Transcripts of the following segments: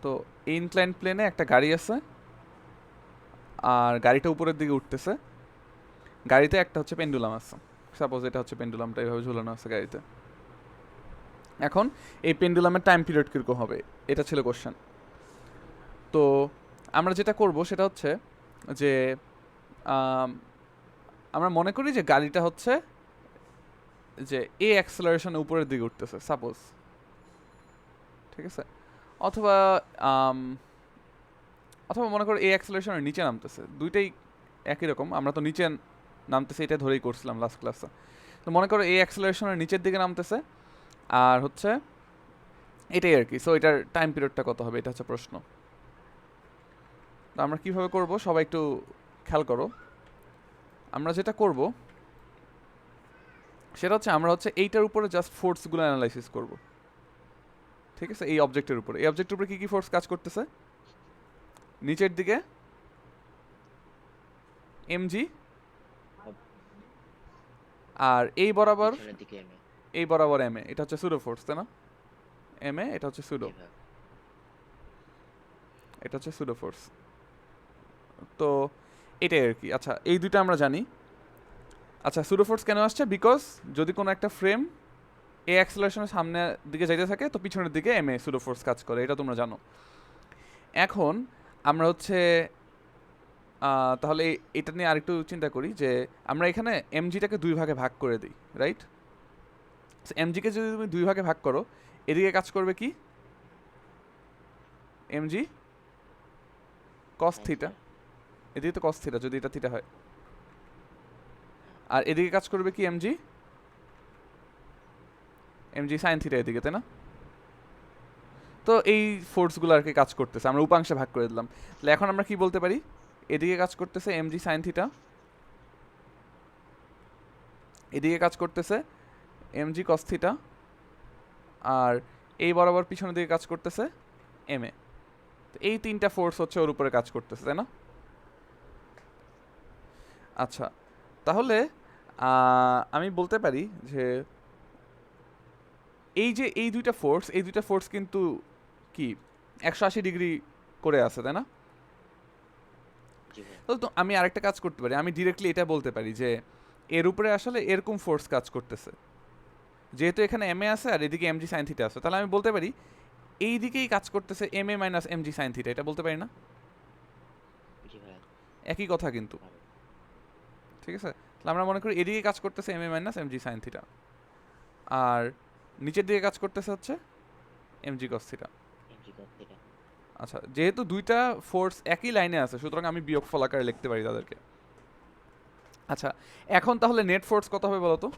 তো ইনক্লাইন প্লেনে একটা গাড়ি আছে, আর গাড়িটা উপরের দিকে উঠতেছে। গাড়িতে একটা হচ্ছে পেন্ডুলাম আছে, সাপোজ এটা হচ্ছে পেন্ডুলামটা এইভাবে ঝুলানো আছে গাড়িতে। এখন এই পেন্ডুলামের টাইম পিরিয়ড কীরকম হবে, এটা ছিল কোশ্চেন। তো আমরা যেটা করব সেটা হচ্ছে যে আম, আমরা মনে করি যে গাড়িটা হচ্ছে যে এ অ্যাক্সেলারেশনে উপরের দিকে উঠতেছে সাপোজ, ঠিক আছে? অথবা আম, অথবা মনে করো এ অ্যাক্সেলারেশনের নিচে নামতেছে, দুইটাই একই রকম, আমরা তো নিচে নামতেছে এটা ধরেই করছিলাম লাস্ট ক্লাসে। তো মনে করো এ অ্যাক্সেলারেশনের নিচের দিকে নামতেছে, আর হচ্ছে এটাই আর কি। সো এটার টাইম পিরিয়ডটা কত হবে, এটা হচ্ছে প্রশ্ন। তো আমরা কিভাবে করব সবাই একটু খেয়াল করো। আমরা যেটা করব সেটা হচ্ছে আমরা হচ্ছে এইটার উপরে জাস্ট ফোর্সগুলো অ্যানালাইসিস করব, ঠিক আছে? এই অবজেক্টের উপরে, এই অবজেক্টের উপরে কী কী ফোর্স কাজ করতেছে? নিচের দিকে এমজি, আর এই বরাবর পিছনের দিকে এমএ। এই বরাবর এম এ, এটা হচ্ছে সুডো ফোর্স, তাই না? এম এ, এটা হচ্ছে সুডো, জি ভাই। এটা হচ্ছে সুডো ফোর্স। তো এটাই আর কি। আচ্ছা, এই দুইটা আমরা জানি। আচ্ছা, সুডো ফোর্স কেন আসছে? বিকজ যদি কোনো একটা ফ্রেম এ অ্যাক্সেলারেশনের সামনের দিকে যাইতে থাকে তো পিছনের দিকে এম এ সুডো ফোর্স কাজ করে, এটা তোমরা জানো। এখন আমরা হচ্ছে তাহলে এটা নিয়ে আরেকটু চিন্তা করি যে আমরা এখানে এমজিটাকে দুই ভাগে ভাগ করে দিই, রাইট? এমজিকে যদি তুমি দুই ভাগে ভাগ করো, এদিকে কাজ করবে কি এমজি কস হ্যাঁ থিটা, স্যার। এদিকে তো কস থিটা যদি এটা থিটা হয়, আর এদিকে কাজ করবে কি এমজি এমজি সাইন থিটা এদিকে, তাই না? তো এই ফোর্সগুলো আর কি কাজ করতেছে, আমরা উপাংশে ভাগ করে দিলাম। তাহলে এখন আমরা কি বলতে পারি? এদিকে কাজ করতেছে এমজি সাইন থিটা, এদিকে কাজ করতেছে এমজি কস থিটা, আর এই বরাবর পিছনের দিকে কাজ করতেছে এম এ। তো এই তিনটা ফোর্স হচ্ছে ওর উপরে কাজ করতেছে, তাই না? আচ্ছা, তাহলে আমি বলতে পারি যে এই যে এই দুইটা ফোর্স কিন্তু কি 180 ডিগ্রি করে আছে, তাই না? জি ভাই। তো আমি আরেকটা কাজ করতে পারি, আমি ডিরেক্টলি এটা বলতে পারি যে এর উপরে আসলে এরকম ফোর্স কাজ করতেছে, যেহেতু এখানে এম এ আছে আর এদিকে এমজি সাইন থিটা আছে, তাহলে আমি বলতে পারি এই দিকেই কাজ করতেছে M A minus MG sine theta, এটা বলতে পারি না? জি ভাই। একই কথা কিন্তু, পারো। ঠিক আছে? তাহলে আমরা মনে করি এদিকে কাজ করতেছে M A minus MG sign theta, আর নিচের দিকে কাজ করতেছে হচ্ছে এমজি কস থিটা। এমজি কস থিটা। আচ্ছা, যেহেতু দুইটা ফোর্স একই লাইনে আছে সুতরাং আমি বিয়োগফল আকারে লিখতে পারি তাদেরকে। আচ্ছা, এখন তাহলে নেট ফোর্স কত হবে বলো তো?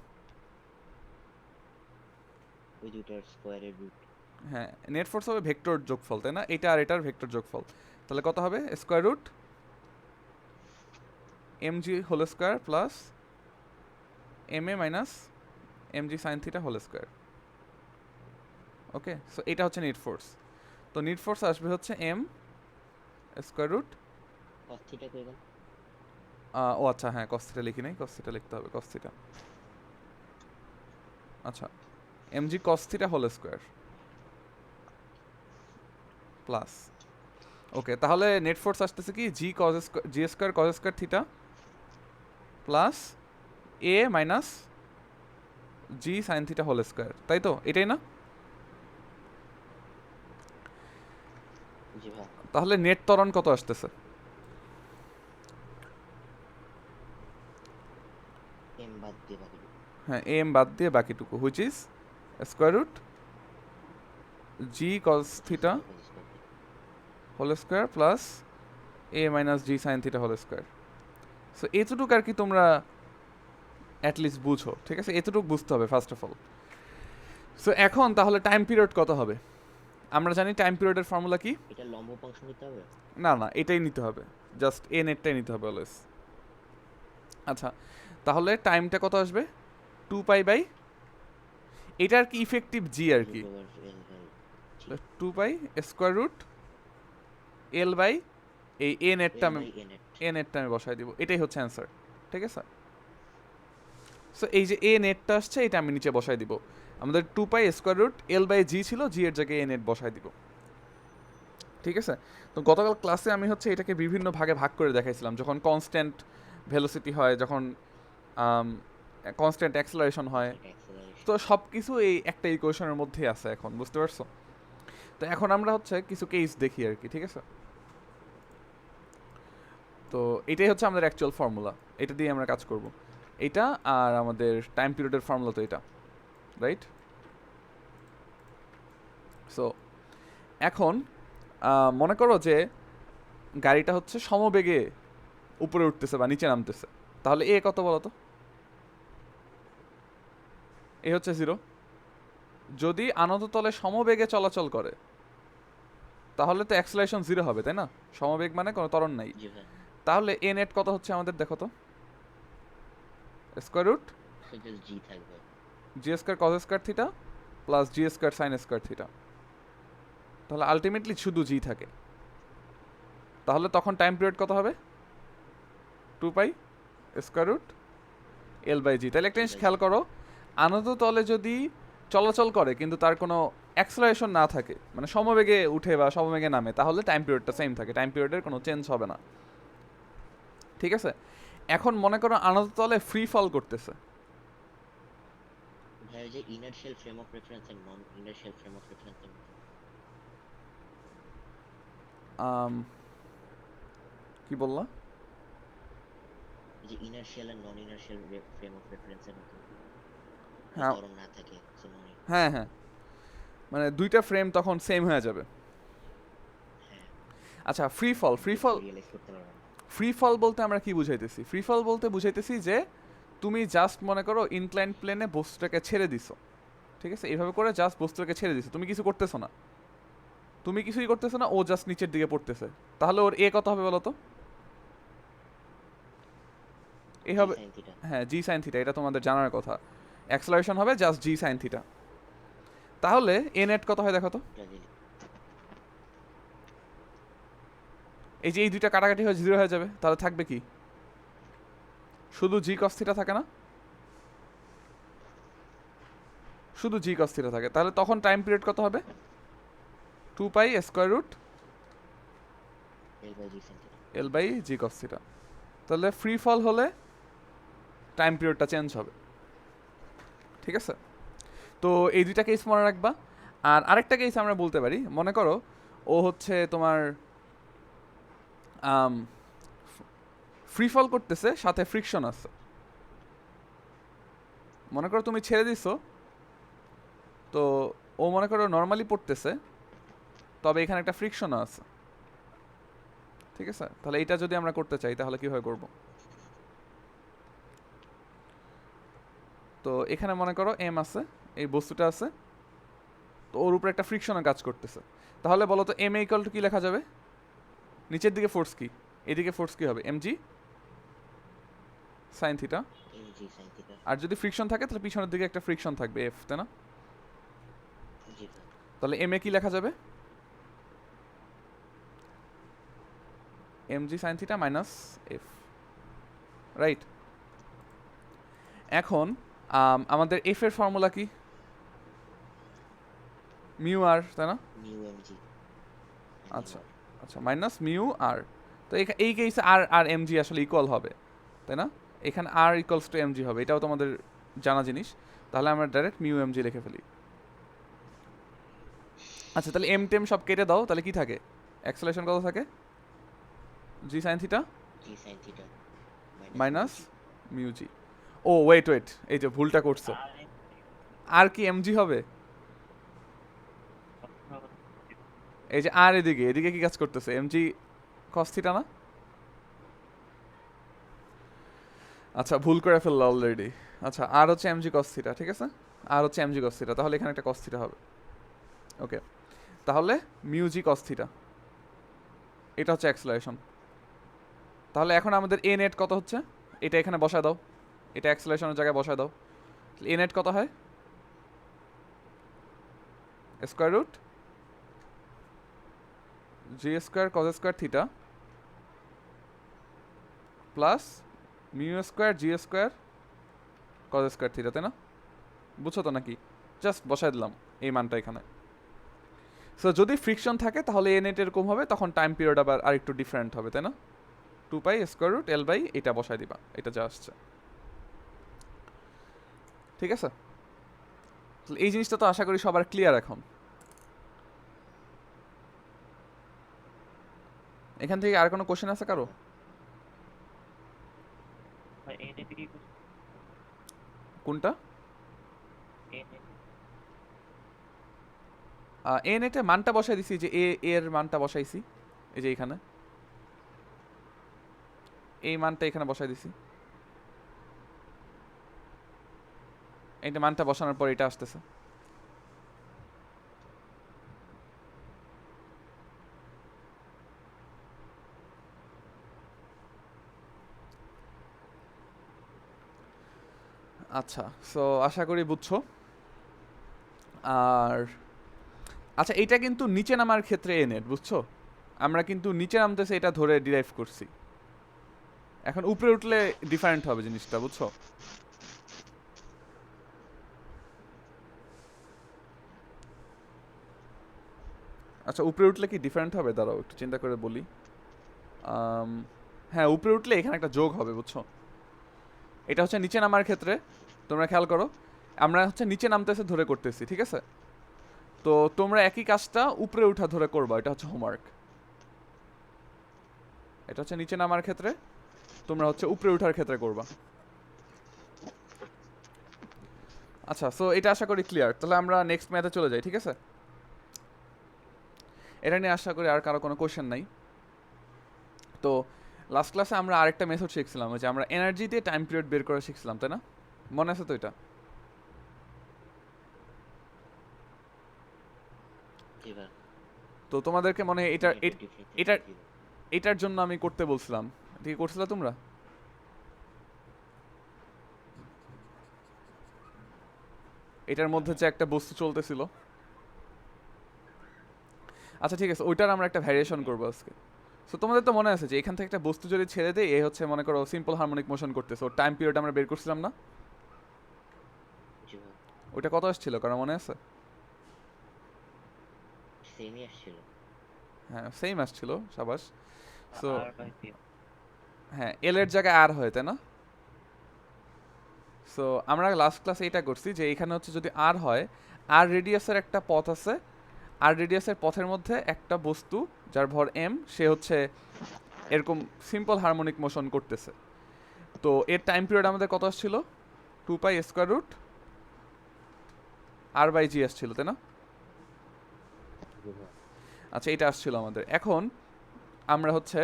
ওই দুইটার স্কোয়ারের রুট। হ্যাঁ, নেট ফোর্স হবে ভেক্টর যোগফল, তাই না? এটা আর এটার ভেক্টর যোগফল। তাহলে কত হবে? Square root M G whole square plus M A minus M G sine theta whole square. Okay, so এটা হচ্ছে নেট ফোর্স। তো নেট ফোর্স আসবে হচ্ছে M square root, cos theta কই গেল? ও আচ্ছা হ্যাঁ, কস থিটা লিখি নাই, কস থিটা লিখতে হবে, কস থিটা। আচ্ছা, M G cos theta whole square plus, okay, তাহলে নেট ফোর্স আসতেছে কি G cos square, G square cos square theta plus A minus G sine theta whole square, তাই তো? এটাই না? জি ভাই। তাহলে নেট ত্বরণ কত আসতেছে? এম বাদ দিয়ে বাকি। হ্যাঁ, এম বাদ দিয়ে বাকিটুকু, which is square root G cos G theta square cos square theta. Whole square plus A minus G sine theta whole square. So এতটুকু আর কি তোমরা অ্যাটলিস্ট বুঝো, ঠিক আছে? এতটুকু বুঝতে হবে ফার্স্ট অফ অল। সো এখন তাহলে টাইম পিরিয়ড কত হবে? আমরা জানি টাইম পিরিয়ডের ফর্মুলা কি? এটা লম্ব উপাংশ নিতে হবে। না না, এটাই নিতে হবে, জাস্ট এ নেটটাই নিতে হবে অলওয়েজ। আচ্ছা, তাহলে টাইমটা কত আসবে? 2 পাই বাই, এটা আর কি ইফেক্টিভ জি আর কি, root over L by G. 2 pi square root L by এই এ নেটটা এল আমি বাই এ নেট। বসাই দিব, এটাই হচ্ছে অ্যান্সার, ঠিক আছে? সো এই যে এ নেটটা আসছে এটা আমি নিচে বসাই দিব। আমাদের 2 pi square root L by G ছিল, জি এর জায়গায় এ নেট বসাই দিব, ঠিক আছে? তো গতকাল ক্লাসে আমি হচ্ছে এটাকে বিভিন্ন ভাগে ভাগ করে দেখাইছিলাম, যখন কনস্ট্যান্ট ভেলোসিটি হয়, যখন কনস্ট্যান্ট অ্যাক্সেলারেশন হয়। এটা তো অ্যাক্সেলারেশন। সব কিছু এই একটা ইকুয়েশনের মধ্যেই আছে এখন, বুঝতে পারছো? তো এখন আমরা হচ্ছে কিছু কেস দেখি আর কি, ঠিক আছে? তো এটাই হচ্ছে আমাদের অ্যাকচুয়াল ফর্মুলা, এটা দিয়ে আমরা কাজ করব। এটা আর আমাদের টাইম পিরিয়ডের ফর্মুলা তো এটা, রাইট? সো এখন মনে করো যে গাড়িটা হচ্ছে সমবেগে উপরে উঠতেছে বা নিচে নামতেছে, তাহলে এ কত বলো তো? এ হচ্ছে 0। যদি আনত তলে সমবেগে চলাচল করে তাহলে তো অ্যাক্সেলারেশন 0 হবে, তাই না? সমবেগ মানে কোনো ত্বরণ নাই। জি ভাই। তাহলে এ নেট কত হচ্ছে আমাদের, দেখো তো। Square root so just G থাকবে। G square cos square theta plus G square sine square theta. তাহলে আলটিমেটলি শুধু জি থাকে। তাহলে তখন টাইম পিরিয়ড কত হবে? 2 pi square root L by G. তাহলে একটা জিনিস খেয়াল করো, আনত তলে যদি চলাচল করে কিন্তু তার কোনো অ্যাক্সেলারেশন না থাকে, মানে সমবেগে উঠে বা সমবেগে নামে, তাহলে টাইম পিরিয়ডটা সেম থাকে, টাইম পিরিয়ডের কোনো চেঞ্জ হবে না। ঠিক আছে? এখন মনে করো আনত তলে ফ্রি ফল করতেছে। ভাই ওই যে inertial frame of reference and non inertial frame of reference এর মতো। আম, কি বললা? এই যে inertial and non inertial frame of reference এর মতো। হ্যাঁ ত্বরণ না থাকে সো নন। হ্যাঁ হ্যাঁ, মানে দুইটা ফ্রেম তখন সেম হয়ে যাবে। হ্যাঁ। আচ্ছা, free fall, free fall, realise করতে পারবে না। ফ্রি ফল বলতে আমরা কি বুঝাইতেছি? ফ্রি ফল বলতে বুঝাইতেছি যে তুমি জাস্ট মনে করো ইনক্লাইন প্লেনে বস্তুটাকে ছেড়ে দিছো, ঠিক আছে? এইভাবে করে জাস্ট বস্তুটাকে ছেড়ে দিছো, তুমি কিছু করতেছো না, তুমি কিছুই করতেছো না, ও জাস্ট নিচের দিকে পড়তেছে। তাহলে ওর এ কত হবে বলো তো? এ জি হবে, সাইন থিটা। হ্যাঁ জি সাইন থিটা, এটা তোমাদের জানার কথা। অ্যাক্সেলারেশন হবে জাস্ট জি সাইন থিটা। তাহলে এ নেট কত হয় দেখো তো? ব্রাজিল। এই যে এই দুইটা কাটাকাটি হয়ে 0 হয়ে যাবে, তাহলে থাকবে কি? শুধু জি কস থিটা থাকে না? শুধু জি কস থিটা থাকে। তাহলে তখন টাইম পিরিয়ড কত হবে? 2 pi square root L by G sine theta. L by G cos theta. তাহলে ফ্রি ফল হলে টাইম পিরিয়ডটা চেঞ্জ হবে, ঠিক আছে? তো এই দুইটা কেস মনে রাখবা। আর আরেকটা কেস আমরা বলতে পারি, মনে করো ও হচ্ছে তোমার ফ্রি ফল করতেছে, সাথে ফ্রিকশন আছে। মনে করো তুমি ছেড়ে দিছো, তো ও মনে করো নর্মালি পড়তেছে, তবে এখানে একটা ফ্রিকশনও আছে, ঠিক আছে? তাহলে এটা যদি আমরা করতে চাই তাহলে কিভাবে করব? তো এখানে মনে করো এম আছে, এই বস্তুটা আছে, তো ওর উপরে একটা ফ্রিকশনের কাজ করতেছে। তাহলে বলো তো এম ইকুয়াল টু কি লেখা যাবে? নিচের দিকে ফোর্স কি, এদিকে ফোর্স কি হবে? M G sine theta. M G sine theta. আর যদি ফ্রিকশন থাকে তাহলে পিছনের দিকে একটা ফ্রিকশন থাকবে এফ, তাই না? জি ভাই। তাহলে এম এ কি লেখা যাবে? M G sine theta minus F, right? এখন আমাদের এফ এর ফর্মুলা কি? মিউ আর, তাই না? Mu M G. আচ্ছা আচ্ছা, মাইনাস মিউ আর। তো এই কেসে আর আর এম জি আসলে ইকুয়াল হবে, তাই না? এখানে আর ইকুয়ালস টু এম জি হবে, এটাও তোমাদের জানা জিনিস। তাহলে আমরা ডাইরেক্ট মিউ এম জি লিখে ফেলি। আচ্ছা, তাহলে এম টেম সব কেটে দাও, তাহলে কি থাকে? অ্যাক্সেলারেশন কত থাকে? G sine theta G sine theta minus mu G. ও ওয়েট ওয়েট, এই যে ভুলটা করছো, আর কি এম জি হবে? এই যে আর এদিকে এদিকে কি কাজ করতেছে? এম জি কস থিটা না? আচ্ছা, ভুল করে ফেললো অলরেডি। আচ্ছা, আর হচ্ছে এমজি কস থিটা, ঠিক আছে? আর হচ্ছে এমজি কস থিটা, তাহলে এখানে একটা কস থিটা হবে। ওকে, তাহলে মিউ জি কস থিটা, এটা হচ্ছে অ্যাক্সেলারেশন। তাহলে এখন আমাদের এ নেট কত হচ্ছে? এটা এখানে বসায় দাও, এটা অ্যাক্সেলারেশনের জায়গায় বসায় দাও। এ নেট কত হয়? Square root G square cos square theta plus mu square G square cos square theta, তাই না? বুঝছো তো নাকি? জাস্ট বসাই দিলাম এই মানটা এখানে। সো যদি ফ্রিকশন থাকে তাহলে এ নেট এরকম হবে, তখন টাইম পিরিয়ড আবার আরেকটু ডিফারেন্ট হবে, তাই না? 2 pi square root L by এটা বসাই দিবা, এটা যা আসছে। ঠিক আছে, তাহলে এই জিনিসটা তো আশা করি সবার ক্লিয়ার এখন। এখান থেকে আর কোনো কোশ্চেন আছে কারো? কোনটা? এ নেটে মানটা বসাই দিছি, যে এর মানটা বসাইছি এই যে এখানে, এই মানটা এখানে বসাই দিছি, এইটা মানটা বসানোর পর এটা আসতেছে। আচ্ছা, সো আশা করি বুঝছো। আর আচ্ছা, এটা কিন্তু নিচে নামার ক্ষেত্রে এ নেট, বুঝছো? আমরা কিন্তু নিচে নামতেছে এটা ধরে ডিরাইভ করছি, এখন উপরে উঠলে ডিফারেন্ট হবে জিনিসটা, বুঝছো? আচ্ছা, উপরে উঠলে কি ডিফারেন্ট হবে? দাঁড়াও একটু চিন্তা করে বলি। হ্যাঁ, উপরে উঠলে এখানে একটা যোগ হবে, বুঝছো? এটা হচ্ছে নিচে নামার ক্ষেত্রে, তোমরা খেয়াল করো, আমরা হচ্ছে নিচে নামতেছে ধরে করতেছি, ঠিক আছে? তো তোমরা একই কাজটা উপরে উঠা ধরে করবা, এটা হচ্ছে হোমওয়ার্ক। এটা হচ্ছে নিচে নামার ক্ষেত্রে, তোমরা হচ্ছে উপরে উঠার ক্ষেত্রে করবা। আচ্ছা, সো এটা আশা করি ক্লিয়ার। তাহলে আমরা নেক্সট ম্যাথে চলে যাই, ঠিক আছে? এটা নিয়ে আশা করি আর কারো কোনো কোশ্চেন নাই। তো লাস্ট ক্লাসে আমরা আরেকটা মেথড শিখছিলাম, যে আমরা এনার্জি দিয়ে টাইম পিরিয়ড বের করা শিখছিলাম, তাই না? মনে আছে তো এটা? তো তোমাদেরকে মনে হয় এটার এটার জন্য আমি করতে বলছিলাম, ঠিক করছিল তোমরা? এটার মধ্যে যে একটা বস্তু চলতেছিল। আচ্ছা ঠিক আছে, ওইটার আমরা একটা ভ্যারিয়েশন করবো আজকে। সো তোমাদের তো মনে আছে যে এখান থেকে একটা বস্তু যদি ছেড়ে দেয়, এ হচ্ছে মনে করো সিম্পল হারমোনিক মোশন করতেছে, ওর টাইম পিরিয়ড আমরা বের করছিলাম না? ওইটা কত আসছিল কারণ মনে আছে? হ্যাঁ, সেম আসছিল, সাবাস। সো হ্যাঁ, এল এর জায়গায় আর হয়, তাই না? সো আমরা লাস্ট ক্লাসে এটা করছি যে এখানে হচ্ছে যদি আর হয়, আর রেডিয়াসের একটা পথ আছে, আর রেডিয়াসের পথের মধ্যে একটা বস্তু যার ভর এম, সে হচ্ছে এরকম সিম্পল হারমোনিক মোশন করতেছে। তো এর টাইম পিরিয়ড আমাদের কত আসছিল? 2 pi square root R by G আসছিল, তাই না? আচ্ছা, এটা আসছিল আমাদের। এখন আমরা হচ্ছে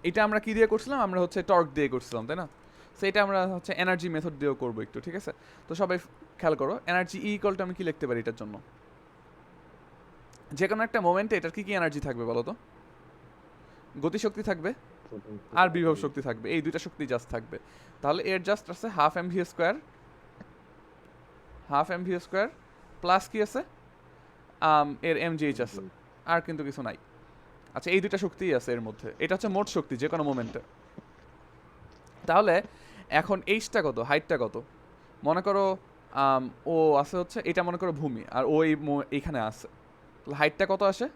এটা আমরা কি দিয়ে করছিলাম? আমরা হচ্ছে টর্ক দিয়ে করছিলাম, তাই না? সো এটা আমরা হচ্ছে এনার্জি মেথড দিয়েও করবো একটু, ঠিক আছে? তো সবাই খেয়াল করো, এনার্জি ই ইকুয়াল টু আমি কি লিখতে পারি এটার জন্য? যে কোনো একটা মোমেন্টে এটার কি কি এনার্জি থাকবে বলো তো? গতিশক্তি থাকবে আর বিভব শক্তি থাকবে, এই দুইটা শক্তি জাস্ট থাকবে। তাহলে এর জাস্ট আছে half M V square, half M V square plus কি আছে, এর এম জি এইচ আছে, আর কিন্তু কিছু নাই। আচ্ছা, এই দুইটা শক্তিই আছে এর মধ্যে, এটা হচ্ছে মোট শক্তি যে কোনো মোমেন্টে। তাহলে এখন এইচটা কত, হাইটটা কত? মনে করো ও আছে হচ্ছে, এটা মনে করো ভূমি, আর ও এইখানে আছে, তাহলে হাইটটা কত আসে?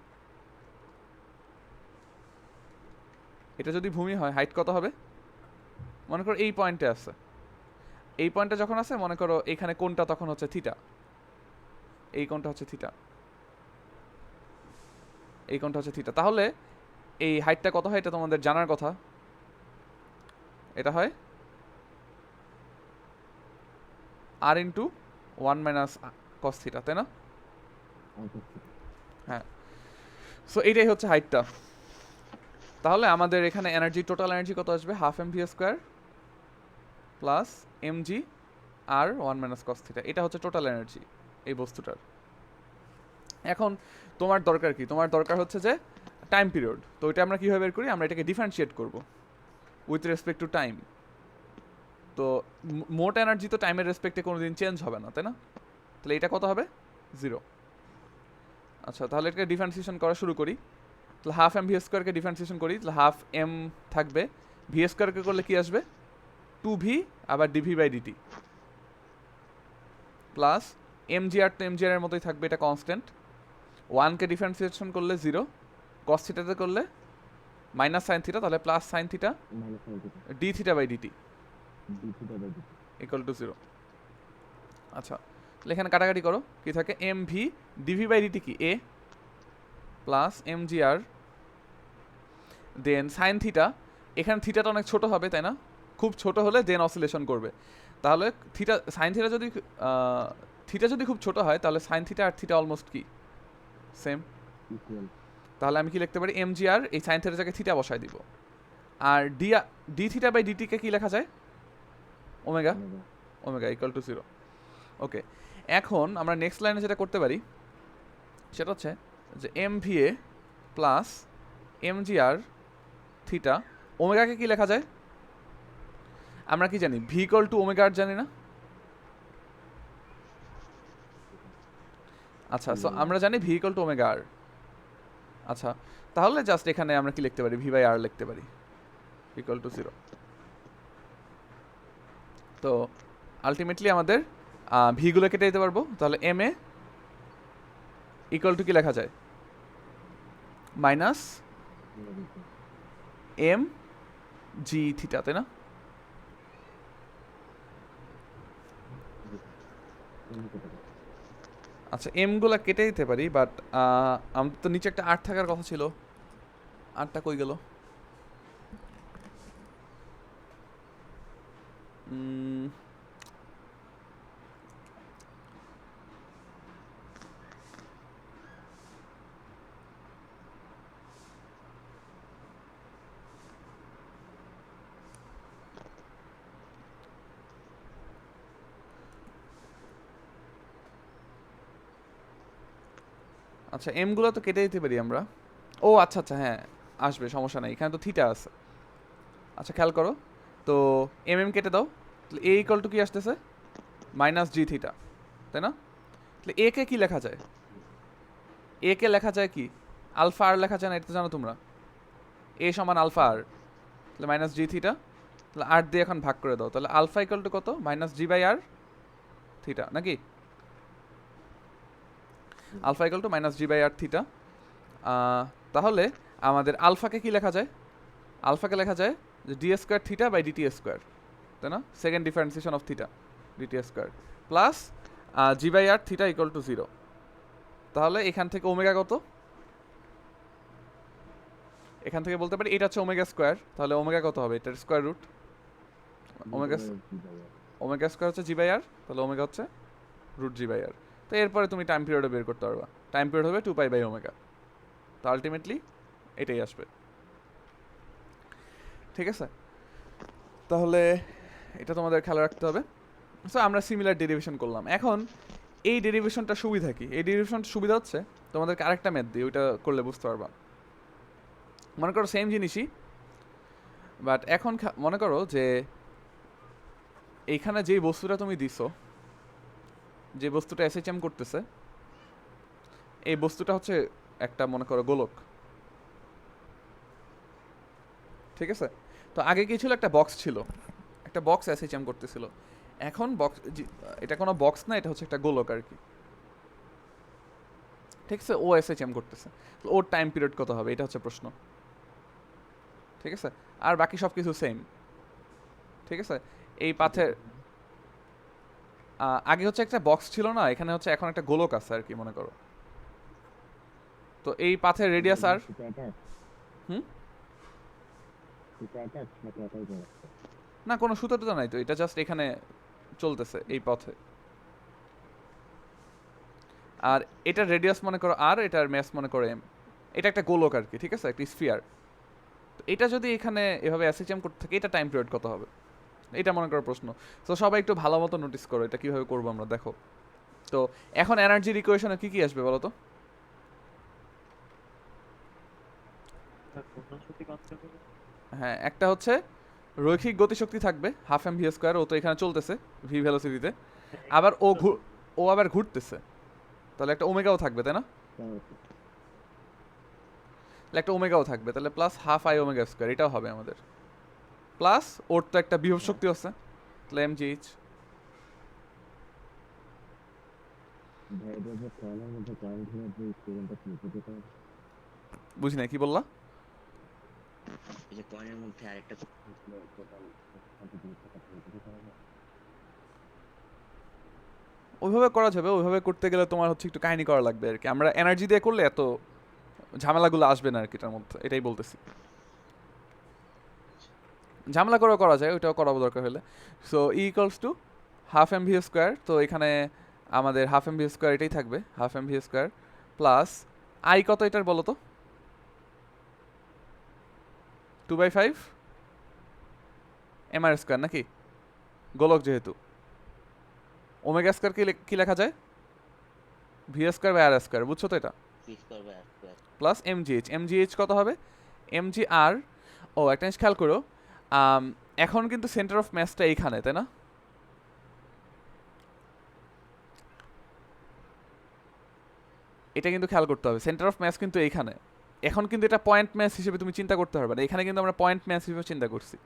এটা যদি ভূমি হয়, হাইট কত হবে? মনে করো এই পয়েন্টে আছে, এই পয়েন্টে যখন আছে মনে করো এখানে কোনটা তখন হচ্ছে থিটা, এই কোনটা হচ্ছে থিটা, এই কোনটা হচ্ছে থিটা। তাহলে এই হাইটটা কত হয় এটা তোমাদের জানার কথা। এটা হয় আর ইন্টু 1 মাইনাস কস থিটা, তাই না? হ্যাঁ, সো এইটাই হচ্ছে হাইটটা। তাহলে আমাদের এখানে এনার্জি, টোটাল এনার্জি কত আসবে? Half M V square plus M G R 1 minus cos theta, এটা হচ্ছে টোটাল এনার্জি এই বস্তুটার। এখন তোমার দরকার কি? তোমার দরকার হচ্ছে যে টাইম পিরিয়ড। তো ওইটা আমরা কীভাবে বের করি? আমরা এটাকে ডিফারেন্সিয়েট করব উইথ রেসপেক্ট টু টাইম। তো মোট এনার্জি তো টাইমের রেসপেক্টে কোনো দিন চেঞ্জ হবে না, তাই না? তাহলে এটা কত হবে? 0। আচ্ছা, তাহলে এটাকে ডিফারেন্সিয়েশন করা শুরু করি। তাহলে হাফ এম ভি স্কোয়ারকে ডিফারেন্সিয়েশন করি, তাহলে হাফ এম থাকবে, ভি স্কোয়ারকে করলে কি আসবে? 2v আবার DV by DT plus M G R, তো এম জি আর এর মতোই থাকবে, এটা কনস্ট্যান্ট, 1 কে ডিফারেন্সিয়েশন করলে 0, cos থিটাতে করলে মাইনাস সাইন থিটা, তাহলে plus sine theta minus sine theta D theta by DT D theta by D. Equal to 0। আচ্ছা, তাহলে এখানে কাটাকাটি করো, কি থাকে M V DV by DT কি A plus M G R, then sine theta, এখানে থিটাটা অনেক ছোট হবে তাই না, খুব ছোট হলে দেন অসিলেশন করবে, তাহলে থিটা সাইন থিটা যদি থিটা যদি খুব ছোট হয় তাহলে সাইন থিটা আর থিটা অলমোস্ট কি সেম, ইকুয়াল তাহলে আমি কি লিখতে পারি এম জি আর এই সাইন থিটার জায়গায় থিটা বসাই দিব, আর ডি থিটা বাই ডিটিকে কি লেখা যায় omega, omega. Omega equal to 0। ওকে, এখন আমরা নেক্সট লাইনে যেটা করতে পারি সেটা হচ্ছে যে M V A plus M G R theta, ওমেগাকে কি লেখা যায়, আমরা কি জানি V equal to omega R জানি না। আচ্ছা, সো আমরা জানি V equal to omega R. আচ্ছা, তাহলে জাস্ট এখানে আমরা কি লিখতে পারি ভি বাই আর লিখতে পারি ইকুয়াল টু 0। তো আলটিমেটলি আমাদের ভিগুলো কেটে দিতে পারবো, তাহলে এম এ ইকুয়াল টু কি লেখা যায় মাইনাস এম জি থিটা, তাই না? আচ্ছা, এমগুলো কেটে দিতে পারি, বাট আমাদের তো নিচে একটা 8 থাকার কথা ছিল, 8টা কই গেল? আচ্ছা, এমগুলো তো কেটে দিতে পারি আমরা। ও আচ্ছা আচ্ছা, হ্যাঁ আসবে, সমস্যা নাই, এখানে তো থিটা আছে। আচ্ছা খেয়াল করো, তো এম কেটে দাও, তাহলে এ ইকুয়াল টু কি আসতেছে মাইনাস জি থিটা, তাই না? তাহলে এ কে কি লেখা যায়, এ কে লেখা যায় কি আলফা আর লেখা যায় না, এটা তো জানো তোমরা, এ সমান আলফা আর, তাহলে মাইনাস জি থিটা, তাহলে আর দিয়ে এখন ভাগ করে দাও, তাহলে আলফা ইকুয়াল টু কত minus G by R theta নাকি, alpha equal to minus G by R theta. তাহলে আমাদের আলফাকে কি লেখা যায়, আলফাকে লেখা যায় যে D square theta by DT square, তাই না, second differentiation of theta DT square plus G by R theta equal to 0। তাহলে এখান থেকে ওমেগা কত, এখান থেকে বলতে পারি এটা হচ্ছে ওমেগা স্কোয়ার, তাহলে ওমেগা কত হবে, এটার square root omega, omega square হচ্ছে জি বাই আর, তাহলে ওমেগা হচ্ছে রুট জি বাই আর। তো এরপরে তুমি টাইম পিরিয়ডও বের করতে পারবা, টাইম পিরিয়ড হবে 2 পাই বাই ওমেগা, তো আলটিমেটলি এটাই আসবে। ঠিক আছে, তাহলে এটা তোমাদের খেয়াল রাখতে হবে। সো আমরা সিমিলার ডেরিভেশন করলাম। এখন এই ডেরিভেশনটা সুবিধা কি, এই ডেরিভেশন সুবিধা হচ্ছে তোমাদেরকে আরেকটা ম্যাথ দিই, ওইটা করলে বুঝতে পারবা। মনে করো সেম জিনিসই, বাট এখন মনে করো যে এইখানে যেই বস্তুটা তুমি দিছো, যে বস্তুটা এসএইচএম করতেছে, এই বস্তুটা হচ্ছে একটা মনে করো গোলক, ঠিক আছে? তো আগে কি ছিল, একটা বক্স ছিল, একটা বক্স এসএইচএম করতেছিল, এখন বক্স, এটা কোনো বক্স না, এটা হচ্ছে একটা গোলক আর কি, ঠিক আছে? ও এসএইচএম করতেছে, ওর টাইম পিরিয়ড কত হবে, এটা হচ্ছে প্রশ্ন, ঠিক আছে? আর বাকি সব কিছু সেম, ঠিক আছে? এই পাথের আগে হচ্ছে একটা বক্স ছিল না, এখানে হচ্ছে এখন একটা গোলক আছে আর কি মনে করো, তো এই পাথের রেডিয়াস আর হুম না কোনো সুতো টুতো নাই তো, এটা জাস্ট এখানে চলতেছে এই পথে, আর এটার রেডিয়াস মনে করো আর, এটার ম্যাস মনে করো এম, এটা একটা গোলক আর কি, ঠিক আছে, একটা স্ফিয়ার। তো এটা যদি এখানে এভাবে অ্যাসিচেম করতে থাকে, এটা টাইম পিরিয়ড কত হবে, এটা মনে করো প্রশ্ন। তো সবাই একটু ভালো মতো নোটিস করো এটা কিভাবে করবো আমরা, দেখো। তো এখন এনার্জির ইকুয়েশনে কি কি আসবে বলো তো? হ্যাঁ, একটা হচ্ছে রৈখিক গতিশক্তি থাকবে হাফ এম ভি স্কোয়ার, ও তো এখানে চলতেছে ভি ভেলোসিটিতে, আবার ও আবার ঘুরতেছে, তাহলে একটা ওমেগাও থাকবে তাই না, তাহলে একটা ওমেগাও থাকবে, তাহলে plus half I omega square, এটাও হবে আমাদের, প্লাস ওর তো একটা বিভব শক্তি আছে, তাহলে এম জি এইচ। ভাই এটা যে কয়েনের মধ্যে কয়েন ঘুরে যে স্টুডেন্টটা ছিল সেটা বুঝি না কি বললা? এই যে কয়েনের মধ্যে আরেকটা টোটাল কত জিনিস টাকা থেকে যেতে পারবে? ওইভাবে করা যাবে, ওইভাবে করতে গেলে তোমার হচ্ছে একটু কাহিনী করা লাগবে আর কি। আমরা এনার্জি দিয়ে করলে এত ঝামেলাগুলো আসবে না আর কি এটার মধ্যে, এটাই বলতেছি। ঝামেলা করে করা যায়, ওইটাও করা দরকার হলে। So equals to half M V square, তো এখানে আমাদের হাফ এম ভি স্কোয়ার এটাই থাকবে, half M V square plus I কত এটার বলো তো? 2/5 এম আর স্কোয়ার নাকি, গোলক যেহেতু। ওমেগা স্কোয়ার কি লেখা যায়? V square by R square, বুঝছো তো এটা? Phi square by R square. Plus M G H, M G H কত হবে? এমজি আর, ও একটা জিনিস খেয়াল করো, এখন কিন্তু সেন্টার অফ ম্যাসটা এইখানে, তাই না? এটা কিন্তু খেয়াল করতে হবে, সেন্টার অফ ম্যাস কিন্তু এইখানে। এখন কিন্তু এটা পয়েন্ট ম্যাস হিসেবে তুমি চিন্তা করতে পারবে না, এখানে কিন্তু আমরা পয়েন্ট ম্যাস হিসেবে চিন্তা করছি,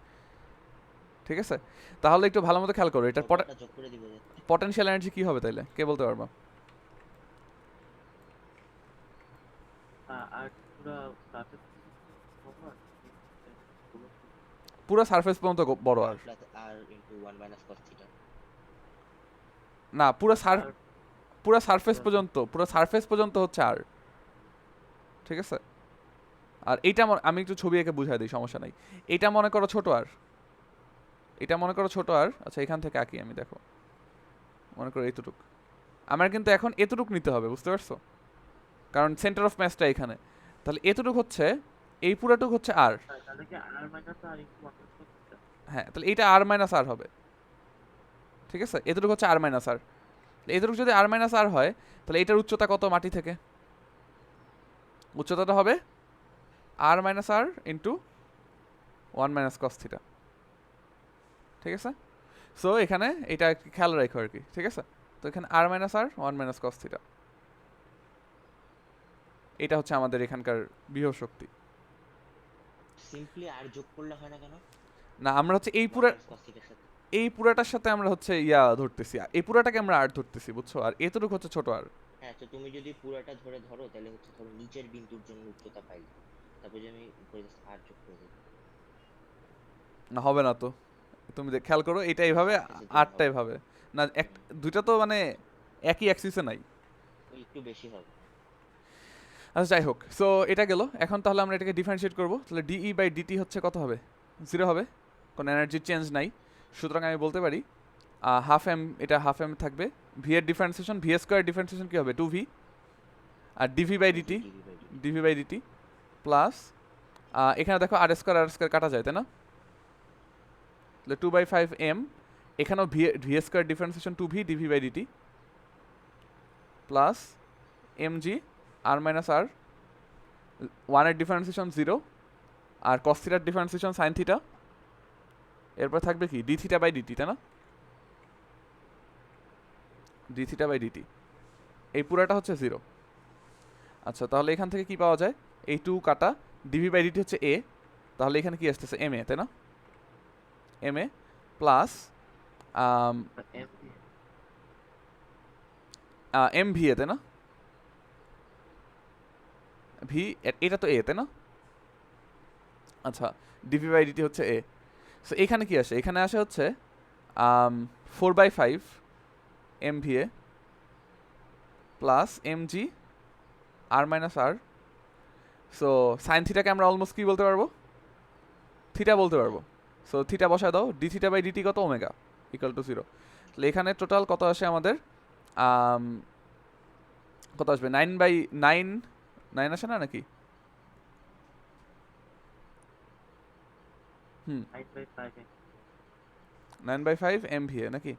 ঠিক আছে? তাহলে একটু ভালো মতো খেয়াল করো, এটার ওটা যোগ করে দিব যে পটেনশিয়াল এনার্জি কি হবে তাইলে, কে বলতে পারবা? আর পুরা সারফেস কভার পুরো সারফেস পর্যন্ত বড় আর প্লাস আর ইনটু 1 মাইনাস cos থিটা। না, পুরো আর পুরো সারফেস পর্যন্ত হচ্ছে আর, ঠিক আছে? আর এইটা আমি একটু ছবি এঁকে বুঝাই দিই, সমস্যা নাই। এটা মনে করো ছোট আর, এটা মনে করো ছোট আর, আচ্ছা এখান থেকে আঁকি আমি, দেখো মনে করো এইটুক। আমার কিন্তু এখন এতটুক নিতে হবে, বুঝতে পারছো? কারণ সেন্টার অফ ম্যাসটা এখানে। তাহলে এতটুক হচ্ছে, এই পুরাটুক হচ্ছে আর। তাহলে কি আর মাইনাস আর ইনটু 1 প্লাস থিটা। হ্যাঁ, তাহলে এইটা আর মাইনাস আর হবে, ঠিক আছে? এতটুকু হচ্ছে আর মাইনাস আর। এতটুকু যদি আর মাইনাস আর হয়, তাহলে এটার উচ্চতা কত মাটি থেকে? উচ্চতাটা হবে আর মাইনাস আর ইন্টু 1 মাইনাস কস থিটা, ঠিক আছে? সো এখানে এটা একটু খেয়াল রাখো আর কি, ঠিক আছে? তো এখানে আর minus R 1 minus cos theta, এটা হচ্ছে আমাদের এখানকার বিভব শক্তি। সিম্পলি আর যোগ করলে হয় না কেন? না, আমরা হচ্ছে 1 মাইনাস cos থিটার সাথে। এই পুরাটার সাথে আমরা হচ্ছে ধরতেছি, এই পুরাটাকে আমরা আর ধরতেছি, বুঝছো? আর এতটুকু হচ্ছে ছোট আর। হ্যাঁ, তো তুমি যদি পুরাটা ধরো তাহলে হচ্ছে ধরো নিচের বিন্দুর জন্য উচ্চতা পাইলে, তারপর যে আমি উপরে just আর যোগ করে দিই। না, হবে না তো। তুমি খেয়াল করো, এটা এইভাবে, যদি আরটা হবে, এভাবে। না, দুইটা তো মানে একই অ্যাক্সিসে নাই। ওই একটু বেশি হবে। আচ্ছা যাই হোক, সো এটা গেল। এখন তাহলে আমরা এটাকে ডিফারেন্সিয়েট করবো, তাহলে ডিই বাই ডিটি হচ্ছে কত হবে? 0 হবে, কোনো এনার্জির চেঞ্জ নাই। সুতরাং আমি বলতে পারি হাফ এম, এটা হাফ এম থাকবে। ভি এর ডিফারেন্সিয়েশন, ভি স্কোয়ার ডিফারেন্সিয়েশন কী হবে? 2v। আর DV by DT, dv by dt। DV by DT plus, এখানে দেখো আর স্কোয়ার কাটা যায়, তাই না? তাহলে 2/5 এম, এখানেও V square differentiation 2v DV by DT plus M G R minus R, 1 এর ডিফারেন্সিয়েশন 0, আর কস থিটার ডিফারেন্সিয়েশন সাইন থিটা। এরপর থাকবে কি? ডি থিটা বাই ডিটি, তাই না? ডি থিটা বাই ডিটি, এই পুরাটা হচ্ছে 0। আচ্ছা, তাহলে এখান থেকে কি পাওয়া যায়? এই 2 কাটা, ডিভি বাই ডিটি হচ্ছে এ, তাহলে এখানে কি আসতেছে? এম এ, তাই না? M A plus M V A, তাই না? ভি, এটা তো এ, তাই না? আচ্ছা, ডিভি বাই ডিটি হচ্ছে এ। সো এখানে কি আসে? এখানে আসে হচ্ছে 4/5 M V A plus M G R minus R. So sine থিটাকে আমরা অলমোস্ট কি বলতে পারবো? থিটা বলতে পারবো। সো থিটা বসায় দাও, ডি থিটা বাই ডিটি কত? Omega equal to 0। তাহলে এখানে টোটাল কত আসে আমাদের? কত আসবে? 9/9 আসে না নাকি? 9/5 এম ভি এ নাকি,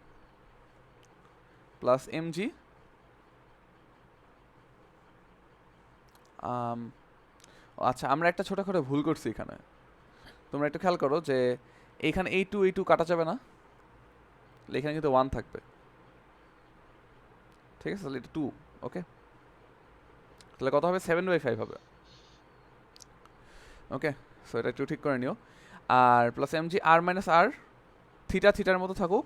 প্লাস এম জি। আচ্ছা, আমরা একটা ছোটখাটো ভুল করছি এখানে, তোমরা একটু খেয়াল করো যে এইখানে এই টু কাটা যাবে না, এখানে কিন্তু 1 থাকবে, ঠিক আছে? তাহলে এটা 2, ওকে? তাহলে কত হবে? 7/5 হবে, ওকে? সো এটা একটু ঠিক করে নিও। আর plus M G R minus আর, থিটার মতো থাকুক।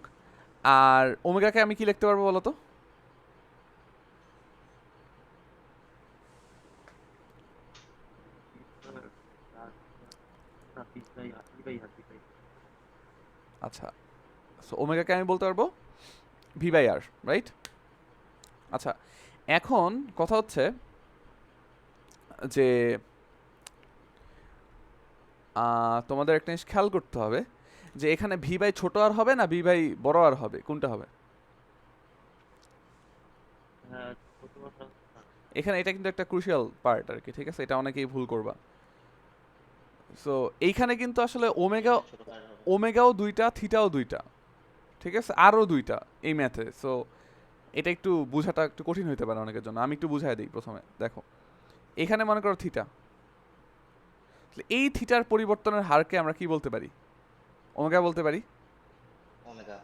আর ওমেগাকে আমি কি লিখতে পারবো বলো তো? V/R আচ্ছা, সো ওমেগাকে আমি বলতে পারবো V/R, রাইট? আচ্ছা, এখন কথা হচ্ছে যে তোমাদের একটা জিনিস খেয়াল করতে হবে যে এখানে V/, ছোট আর হবে না V/, বড় আর হবে, কোনটা হবে? হ্যাঁ, ছোট কথা না। এখানে এটা কিন্তু একটা ক্রুশিয়াল পার্ট আর কি, ঠিক আছে? এটা অনেকেই ভুল করবা। সো এইখানে কিন্তু আসলে ওমেগা, এটা ছোট কার হবে? ওমেগাও দুইটা, থিটাও দুইটা, ঠিক আছে? আরও দুইটা এই ম্যাথে। সো এটা একটু বোঝাটা একটু কঠিন হতে পারে অনেকের জন্য। আমি একটু বুঝাই দিই প্রথমে। দেখো, এখানে মনে করো থিটা, এই থিটার পরিবর্তনের হারকে আমরা কি বলতে পারি? ওমেগা বলতে পারি, ওমেগা।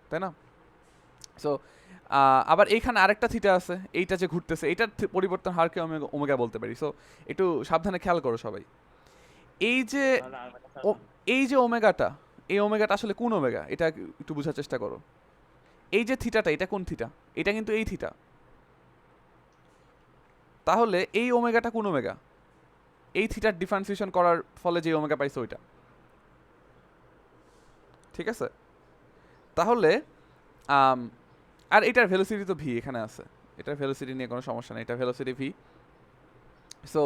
তাই না? সো আবার এইখানে আরেকটা থিটা আছে, এইটা যে ঘুরতেছে, এটার পরিবর্তন হারকে ওমেগা, ওমেগা বলতে পারি। সো একটু সাবধানে খেয়াল করো সবাই। এই যে তাহলে R minus R ও, এই যে ওমেগাটা, এই ওমেগাটা আসলে কোন ওমেগা এটা একটু বোঝার চেষ্টা করো। এই যে থিটাটা, এটা কোন থিটা? এটা কিন্তু এই থিটা। তাহলে এই ওমেগাটা কোন ওমেগা? এই থিটার ডিফারেন্সিয়েশন করার ফলে যে ওমেগা পাইছে ওইটা, ঠিক আছে? তাহলে আর এটার ভেলোসিটি তো ভি এখানে আছে, এটার ভেলোসিটি নিয়ে কোনো সমস্যা নেই, এটা ভেলোসিটি ভি। সো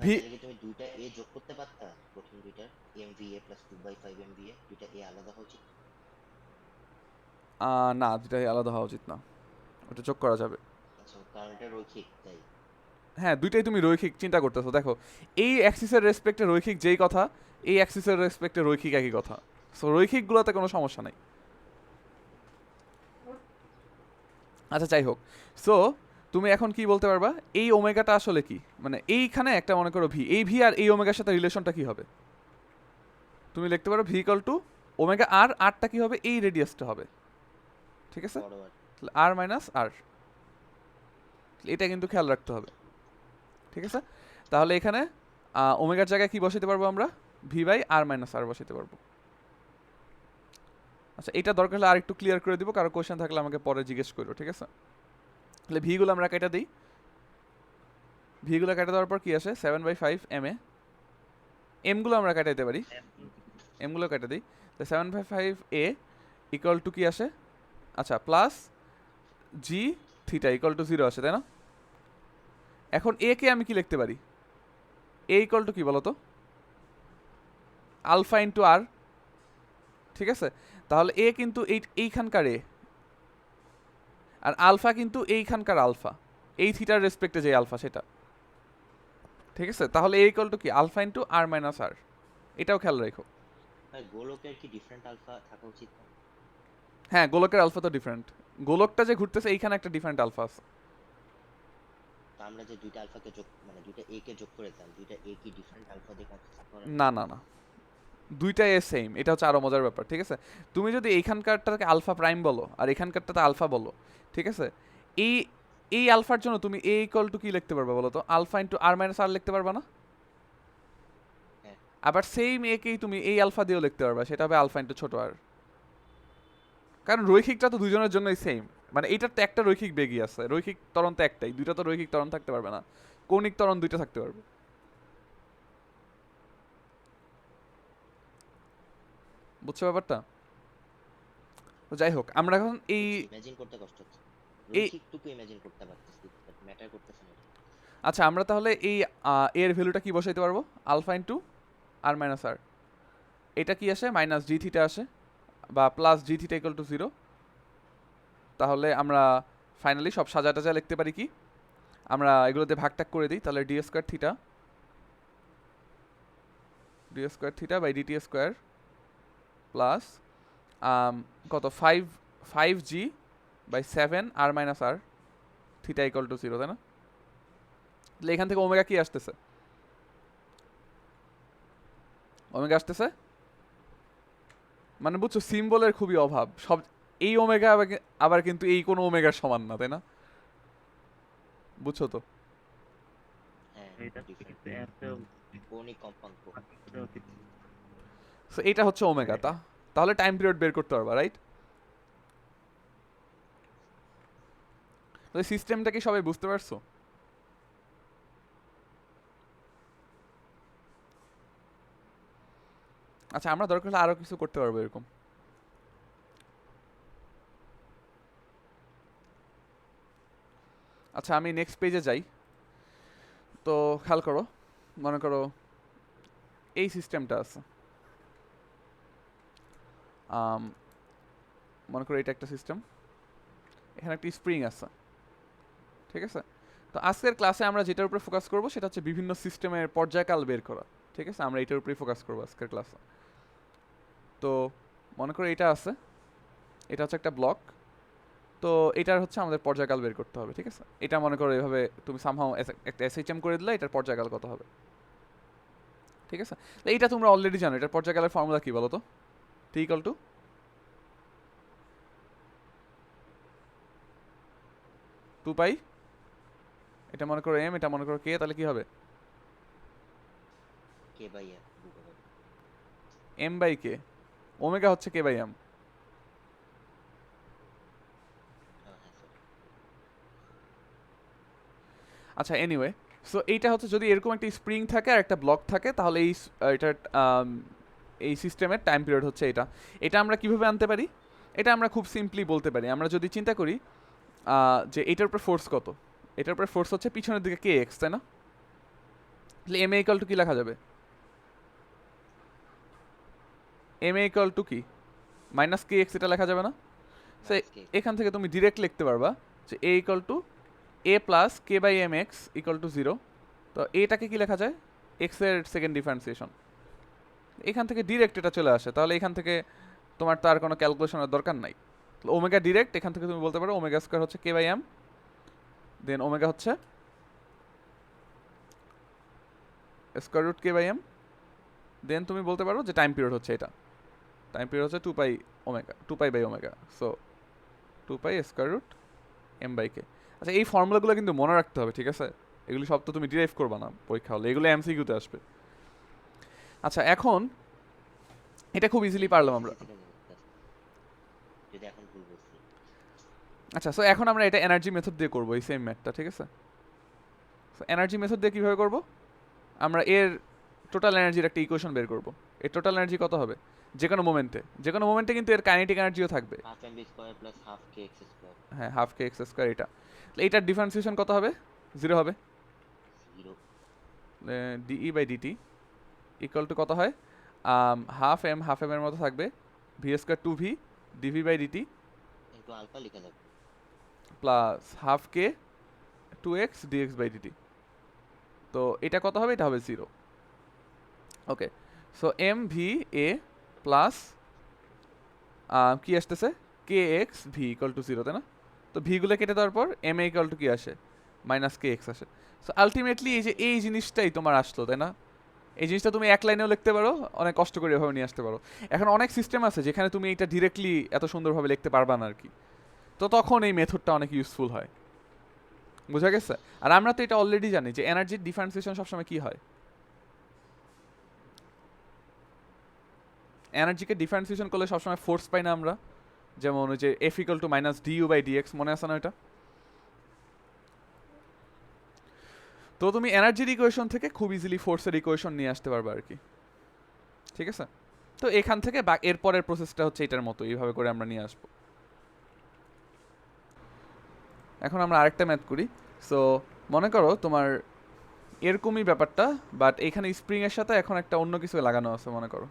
ভি, তাহলে কি তুমি দুইটা এ যোগ করতে পারতা? প্রথম দুইটার MVA প্লাস 2/5 MVA, দুইটা এ আলাদা হওয়া উচিত। না, দুটাই আলাদা হওয়া উচিত না, ওটা যোগ করা যাবে। আচ্ছা, কারণ এটা রৈখিক তাই। হ্যাঁ, দুইটাই তুমি রৈখিক চিন্তা করতেছো। দেখো, এই অ্যাক্সিসের রেসপেক্টে রৈখিক যেই কথা, এই অ্যাক্সিসের রেসপেক্টে রৈখিক একই কথা। সো রৈখিকগুলোতে কোনো সমস্যা নাই। আচ্ছা, যাই হোক। সো তুমি এখন কি বলতে পারবা এই ওমেগাটা আসলে কি? মানে এইখানে একটা মনে করো ভি, এই ভি আর এই ওমেগার সাথে রিলেশনটা কি হবে? তুমি লিখতে পারো ভি ইকুয়াল টু ওমেগা আর, আরটা কি হবে? এই রেডিয়াসটা হবে, ঠিক আছে? বড় আর আর মাইনাস আর, এটা কিন্তু খেয়াল রাখতে হবে, ঠিক আছে? তাহলে এখানে ওমেগার জায়গায় কি বসাতে পারবো আমরা? V/R মাইনাস আর বসাতে পারবো। আচ্ছা, এটা দরকার হলে আর একটু ক্লিয়ার করে দিব, কারো কোয়েশ্চেন থাকলে আমাকে পরে জিজ্ঞেস করো, ঠিক আছে? তাহলে ভিগুলো আমরা কেটে দিই। ভিগুলো কেটে দেওয়ার পর কি আসে? 7/5 MA। এমগুলো আমরা কাটাইতে পারি, এমগুলো কেটে দিই। তো 7/5 A ইকুয়াল টু কি আসে? আচ্ছা, plus G theta equal to 0 আসে, তাই না? এখন এ কে আমি কি লিখতে পারি? এ ইকুয়াল টু কি বলো তো? আলফা ইন্টু আর, ঠিক আছে? তাহলে এ কিন্তু এইখানকার এ, আর আলফা কিন্তু এইখানকার আলফা, এই থিটার রেসপেক্টে যে আলফা সেটা, ঠিক আছে? তাহলে এ ইকুয়াল টু কি? আলফা ইন্টু আর মাইনাস আর, এটাও খেয়াল রেখো। ভাই, গোলকের কি ডিফারেন্ট আলফা থাকা উচিত না? হ্যাঁ, গোলকের আলফা তো ডিফারেন্ট, গোলকটা যে ঘুরতেছে এইখানে একটা ডিফারেন্ট আলফা আছে। তো আমরা যে দুইটা আলফাকে যোগ, মানে দুইটা এ কে যোগ করে দিলাম, দুইটা এ কি ডিফারেন্ট আলফা দিয়ে কনসিডার করে না? না না না, দুইটাই সেম, এটা হচ্ছে আরো মজার ব্যাপার, ঠিক আছে? তুমি যদি এইখানকারটাকে আলফা প্রাইম বলো আর এখানকারটাতে আলফা বলো, ঠিক আছে? এই এই আলফার জন্য তুমি এ ইকুয়াল টু কি লিখতে পারবে বলো তো? আলফা ইন্টু আর মাইনাস আর লিখতে পারবা না? হ্যাঁ। আবার সেম একেই তুমি এই আলফা দিয়েও লিখতে পারবা, সেটা হবে আলফা ইন্টু ছোট আর। কারণ রৈখিকটা তো দুজনের জন্যই সেম, মানে এইটার তো একটা রৈখিক বেগই আছে, রৈখিক ত্বরণ তো একটাই, দুইটা তো রৈখিক ত্বরণ থাকতে পারবে না, কৌণিক ত্বরণ দুইটা থাকতে পারবে। বুঝছো ব্যাপারটা? তো যাই হোক, আমরা এখন এই ইমাজিন করতে কষ্ট হচ্ছে, এই রৈখিকটুকু ইমাজিন করতে পারতেছি, বাট ম্যাটার করতেছে না এটা। আচ্ছা, আমরা তাহলে এই এর ভ্যালুটা কি বসাইতে পারবো? আলফা ইন্টু আর মাইনাস আর, এটা কি আসে? মাইনাস জি থিটা আসে, বা plus G theta equal to 0। তাহলে আমরা ফাইনালি সব সাজা টাজা লিখতে পারি কি? আমরা এগুলোতে ভাগ টাগ করে দিই, তাহলে D square theta by DT square plus কত 5G by 7 R minus R theta equal to 0, তাই না? তাহলে এখান থেকে ওমেগা কি আসতেছে? ওমেগা আসতেছে, মানে বুঝছো, সিম্বলের খুবই অভাব সব। এই ওমেগা আবার কিন্তু এই কোনো ওমেগার সমান না, তাই না? বুঝছো তো? হ্যাঁ, এটা ডিফারেন্ট কিন্তু একটা কৌণিক কম্পাঙ্ক। সো এটা হচ্ছে ওমেগা, তাহলে টাইম পিরিয়ড বের করতে পারবা, রাইট? তাহলে সিস্টেমটা কি সবাই বুঝতে পারছো? আচ্ছা আমরা দরকার হলে আরো কিছু করতে পারবো এরকম। আচ্ছা আমি নেক্সট পেজে যাই। তো খেয়াল করো, মনে করো এই সিস্টেমটা আছে, মনে করো এটা একটা সিস্টেম, এখানে একটা স্প্রিং আছে, ঠিক আছে? তো আজকের ক্লাসে আমরা যেটার উপরে ফোকাস করব সেটা হচ্ছে বিভিন্ন সিস্টেমের পর্যায়কাল বের করা, ঠিক আছে? আমরা এটার উপরেই ফোকাস করবো আজকের ক্লাসে। তো মনে করো এটা আছে, এটা হচ্ছে একটা ব্লক, তো এটার হচ্ছে আমাদের পর্যায়কাল বের করতে হবে, ঠিক আছে? এটা মনে করো এভাবে তুমি সামহাও একটা এসএইচএম করে দিলে এটার পর্যায়কাল কত হবে, ঠিক আছে? তো এইটা তোমরা অলরেডি জানো, এটার পর্যায়কালের ফর্মুলা কি বলো তো? টি ইকুয়াল টু 2 পাই, এটা মনে করো এম, এটা মনে করো কে, তাহলে কি হবে? কে বাই এম বুঝতে পারবে। এম বাই কে, ওমেগা হচ্ছে কে বাই এম। হ্যাঁ স্যার। আচ্ছা এনিওয়ে, সো এইটা হচ্ছে যদি এরকম একটা স্প্রিং থাকে আর একটা ব্লক থাকে, তাহলে এটার এই সিস্টেমের টাইম পিরিয়ড হচ্ছে এটা। এটা আমরা কিভাবে আনতে পারি? এটা আমরা খুব সিম্পলি বলতে পারি, আমরা যদি চিন্তা করি যে এটার উপরে ফোর্স কত, এটার উপরে ফোর্স হচ্ছে পিছনের দিকে কে এক্স, তাই না? তাহলে এম এ ইকাল টু কি লেখা যাবে? এম এ ইকাল টু কি মাইনাস কে এক্স, এটা লেখা যাবে না? সো এখান থেকে তুমি ডিরেক্ট লিখতে পারবা যে A equal to A plus K by M X equal to 0। তো এটাকে কি লেখা যায়? এক্স এর সেকেন্ড ডিফারেন্সিয়েশন। এখান থেকে ডিরেক্ট এটা চলে আসে, তাহলে এখান থেকে তোমার তার কোনো ক্যালকুলেশনের দরকার নাই। ওমেগা ডিরেক্ট এখান থেকে তুমি বলতে পারো ওমেগা স্কয়ার হচ্ছে K by M, then omega হচ্ছে square root K by M, then তুমি বলতে পারো যে টাইম পিরিয়ড হচ্ছে এটা, টাইম পিরিয়ড হচ্ছে 2 pi omega, 2 pi by omega, so 2 pi square root M by K. আচ্ছা এই ফর্মুলাগুলো কিন্তু মনে রাখতে হবে, ঠিক আছে? এগুলি সব তো তুমি ডিরাইভ করবা না পরীক্ষা হলে, এগুলো এমসিকিউতে আসবে। আচ্ছা এখন এটা খুব ইজিলি পারলাম আমরা। যদি এখন ভুল বলছি। আচ্ছা সো এখন আমরা এটা এনার্জি মেথড দিয়ে করবো, এই সেম ম্যাথটা, ঠিক আছে? সো এনার্জি মেথড দিয়ে কীভাবে করবো? আমরা এর টোটাল এনার্জির একটা ইকুয়েশন বের করবো। এর টোটাল এনার্জি কত হবে যে কোনো মোমেন্টে কিন্তু এর কাইনেটিক এনার্জিও থাকবে। Half M B square plus half K X square. হ্যাঁ হাফ কে এক্স স্কয়ার, এটা এইটার ডিফারেন্সিয়েশন কত হবে? 0 হবে। 0 DE by DT equal to কত হয়? হাফ এম এর মতো থাকবে, V square 2 V DV by DT into alpha লেখা যাবে। Plus half K 2x dx by DT. তো এটা কত হবে? এটা হবে 0। Okay, so M V A plus কি আসতেছে কে এক্স ভি ইকুয়াল টু 0, তাই না? তো ভিগুলো কেটে দেওয়ার পর এম এ ইকুয়াল টু কি আসে? মাইনাস কে এক্স আসে। সো আলটিমেটলি এই যে এই জিনিসটাই তোমার আসলো, তাই না? এই জিনিসটা তুমি এক লাইনেও লিখতে পারো, অনেক কষ্ট করে এভাবে নিয়ে আসতে পারো। এখন অনেক সিস্টেম আছে যেখানে তুমি এটা ডিরেক্টলি এত সুন্দরভাবে লিখতে পারবা না আর কি, তো তখন এই মেথডটা অনেক ইউজফুল হয়। বুঝা গেছে? আর আমরা তো এটা অলরেডি জানি যে এনার্জির ডিফারেন্সিয়েশন সবসময় কি হয়, এনার্জিকে ডিফারেন্সিয়েশন করলে সবসময় ফোর্স পাই না আমরা? যেমন ওই যে F equal to minus DU by DX, মনে আছে না এটা? তো তুমি এনার্জির ইকুয়েশন থেকে খুব ইজিলি ফোর্সের ইকুয়েশন নিয়ে আসতে পারবে আর কি, ঠিক আছে? তো এখান থেকে এরপরের প্রসেসটা হচ্ছে এটার মতো, এইভাবে করে আমরা নিয়ে আসবো। এখন আমরা আরেকটা ম্যাথ করি। সো মনে করো তোমার এরকমই ব্যাপারটা, বাট এখানে স্প্রিং এর সাথে এখন একটা অন্য কিছু লাগানো আছে। মনে করো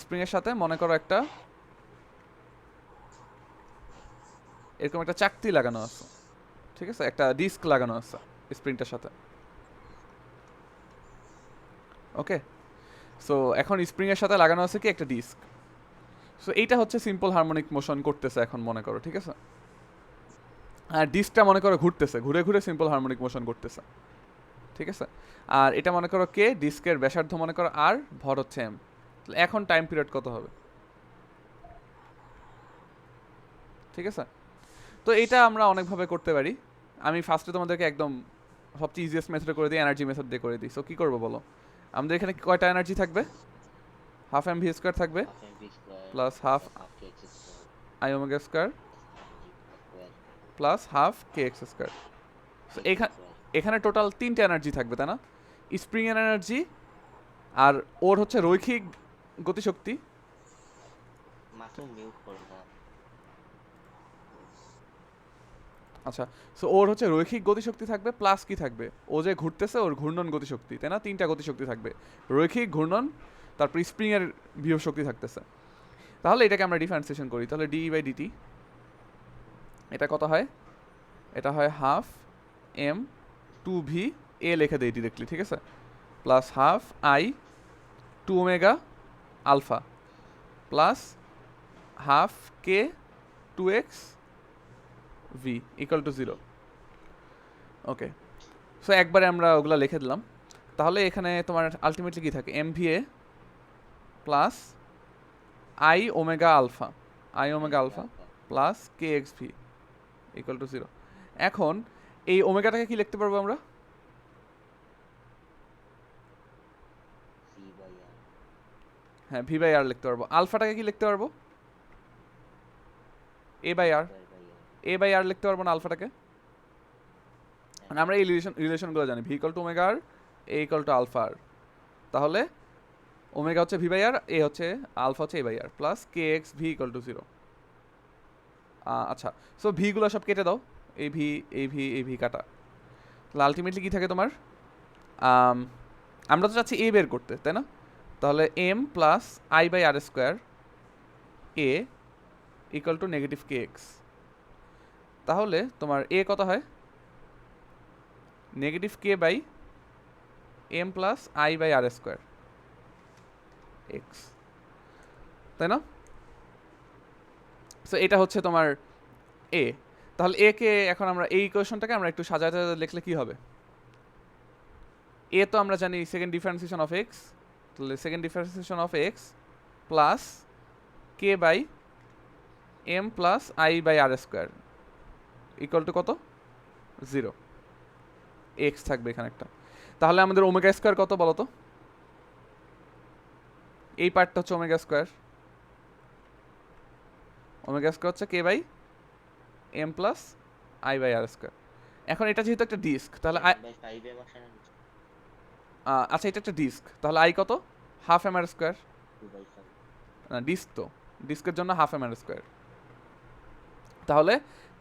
স্প্রিং এর সাথে মনে করো একটা এরকম একটা চাকতি লাগানো আছে, ঠিক আছে? একটা ডিস্ক লাগানো আছে স্প্রিংটার সাথে। ওকে, সো এখন স্প্রিং এর সাথে লাগানো আছে কি একটা ডিস্ক। সো এইটা হচ্ছে সিম্পল হারমোনিক মোশন করতেছে এখন মনে করো, ঠিক আছে? আর ডিস্কটা মনে করো ঘুরতেছে, ঘুরে ঘুরে সিম্পল হারমোনিক মোশন করতেছে, ঠিক আছে? আর এটা মনে করো কে, ডিস্কের ব্যাসার্ধ মনে করো আর, ভর হচ্ছে এম। এখন টাইম পিরিয়ড কত হবে? ঠিক আছে? তো এটা আমরা অনেকভাবে করতে পারি। আমি ফার্স্টে তোমাদেরকে একদম সবচেয়ে ইজিয়েস্ট মেথডে করে দিই, এনার্জি মেথড দিয়ে করে দিই। সো কী করবো বলো? আমাদের এখানে কয়টা এনার্জি থাকবে? হাফ এম ভি স্কোয়ার থাকবে half M B square plus half half K X square I omega square square plus half K X square. So এখানে টোটাল 3টে এনার্জি থাকবে, তাই না? স্প্রিং এর এনার্জি, আর ওর হচ্ছে রৈখিক গতিশক্তি। মাসুম মিউট করো না। আচ্ছা, সো ওর হচ্ছে রৈখিক গতিশক্তি থাকবে প্লাস কি থাকবে, ও যে ঘুরতেছে ওর ঘূর্ণন গতিশক্তি, তাই না? তিনটা গতিশক্তি থাকবে, রৈখিক, ঘূর্ণন, তারপর স্প্রিং এর বিভব শক্তি থাকতেছে। তাহলে এটাকে আমরা ডিফারেন্সিয়েশন করি, তাহলে ডি বাই ডিটি এটা কত হয়? এটা হয় half M two V A লিখে দেই ডিরেক্টলি, ঠিক আছে, plus half I two omega alpha plus half K two X V equal to 0। Okay, so একবারে আমরা ওগুলা লিখে দিলাম। তাহলে এখানে তোমার আলটিমেটলি কি থাকে, M V A plus I omega alpha plus K X V equal to 0। এখন এই ওমেগাটাকে কি লিখতে পারবো আমরা? C by R. হ্যাঁ, ভি বাই আর লিখতে পারবো। আলফাটাকে কি লিখতে পারবো? এ বাই আর। এ বাই আর লিখতে পারবো না আলফাটাকে? মানে আমরা এই রিলেশনগুলো জানি, V equal to omega R, A equal to alpha R. তাহলে ওমেগা হচ্ছে ভি বাই আর, এ হচ্ছে আলফা হচ্ছে A by R, plus K X V equal to 0। So, so ভিগুলো সব কেটে দাও, এই ভি এই ভি এই ভি কাটা। তাহলে আলটিমেটলি কী থাকে তোমার? আমরা তো চাচ্ছি এ বের করতে, তাই না? তাহলে M plus I by R square A equal to negative K X. তাহলে তোমার এ কত হয়? Negative K by M plus I by R square X, তাই না? সো এটা হচ্ছে তোমার এ। তাহলে এ কে এখন আমরা এই ইকুয়েশনটাকে আমরা একটু সাজাতে লিখলে কি হবে? এ তো আমরা জানি সেকেন্ড ডিফারেন্সিয়েশন অফ এক্স, তাহলে second differentiation of X plus K by M plus I by R square equal to কত? 0। এক্স থাকবে এখানে একটা। তাহলে আমাদের ওমেগা স্কোয়ার কত বলো তো? এই পার্টটা হচ্ছে ওমেগা স্কোয়ার। ওমেগা স্কোয়ার হচ্ছে K by M plus I by R square. এখন এটা যেহেতু একটা ডিস্ক, তাহলে বাই 5 এ বসানো হচ্ছে আচ্ছা এটা একটা ডিস্ক, তাহলে আই কত? Half M R square. 2 by 5। না, ডিস্ক তো, ডিস্কের জন্য হাফ এম আর স্কোয়ার। তাহলে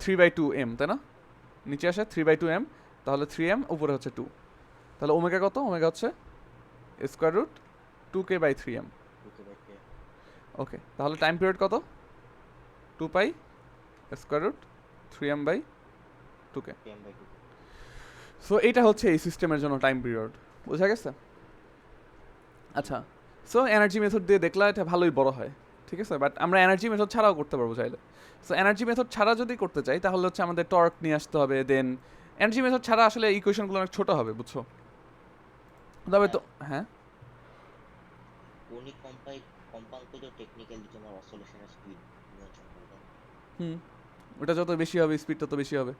3/2 এম, তাই না? নিচে আসে 3/2 এম, তাহলে 3m উপরে হচ্ছে 2। তাহলে ওমেগা কত? ওমেগা হচ্ছে square root 2k by 3m। 2 by 3 okay, তাহলে টাইম পিরিয়ড কত? 2 pi square root 3m by 2k। m by 2। So এইটা হচ্ছে এই সিস্টেমের জন্য টাইম পিরিয়ড, বোঝা গেছে? আচ্ছা, সো এনার্জি মেথড দিয়ে দেখলে এটা ভালোই বড় হয়, ঠিক আছে, বাট আমরা এনার্জি মেথড ছাড়াও করতে পারবো চাইলে। সো এনার্জি মেথড ছাড়া যদি করতে চাই তাহলে হচ্ছে আমাদের টর্ক নিয়ে আসতে হবে, দেন এনার্জি মেথড ছাড়া আসলে ইকুয়েশনগুলো অনেক ছোট হবে, বুঝছো? তবে তো হ্যাঁ, কৌণিক কম্পাঙ্কজ টেকনিক্যালি তোমার অসিলেশনের স্পিড নিয়ন্ত্রণ করবে। হুম, ওটা যত বেশি হবে স্পিড তত বেশি হবে।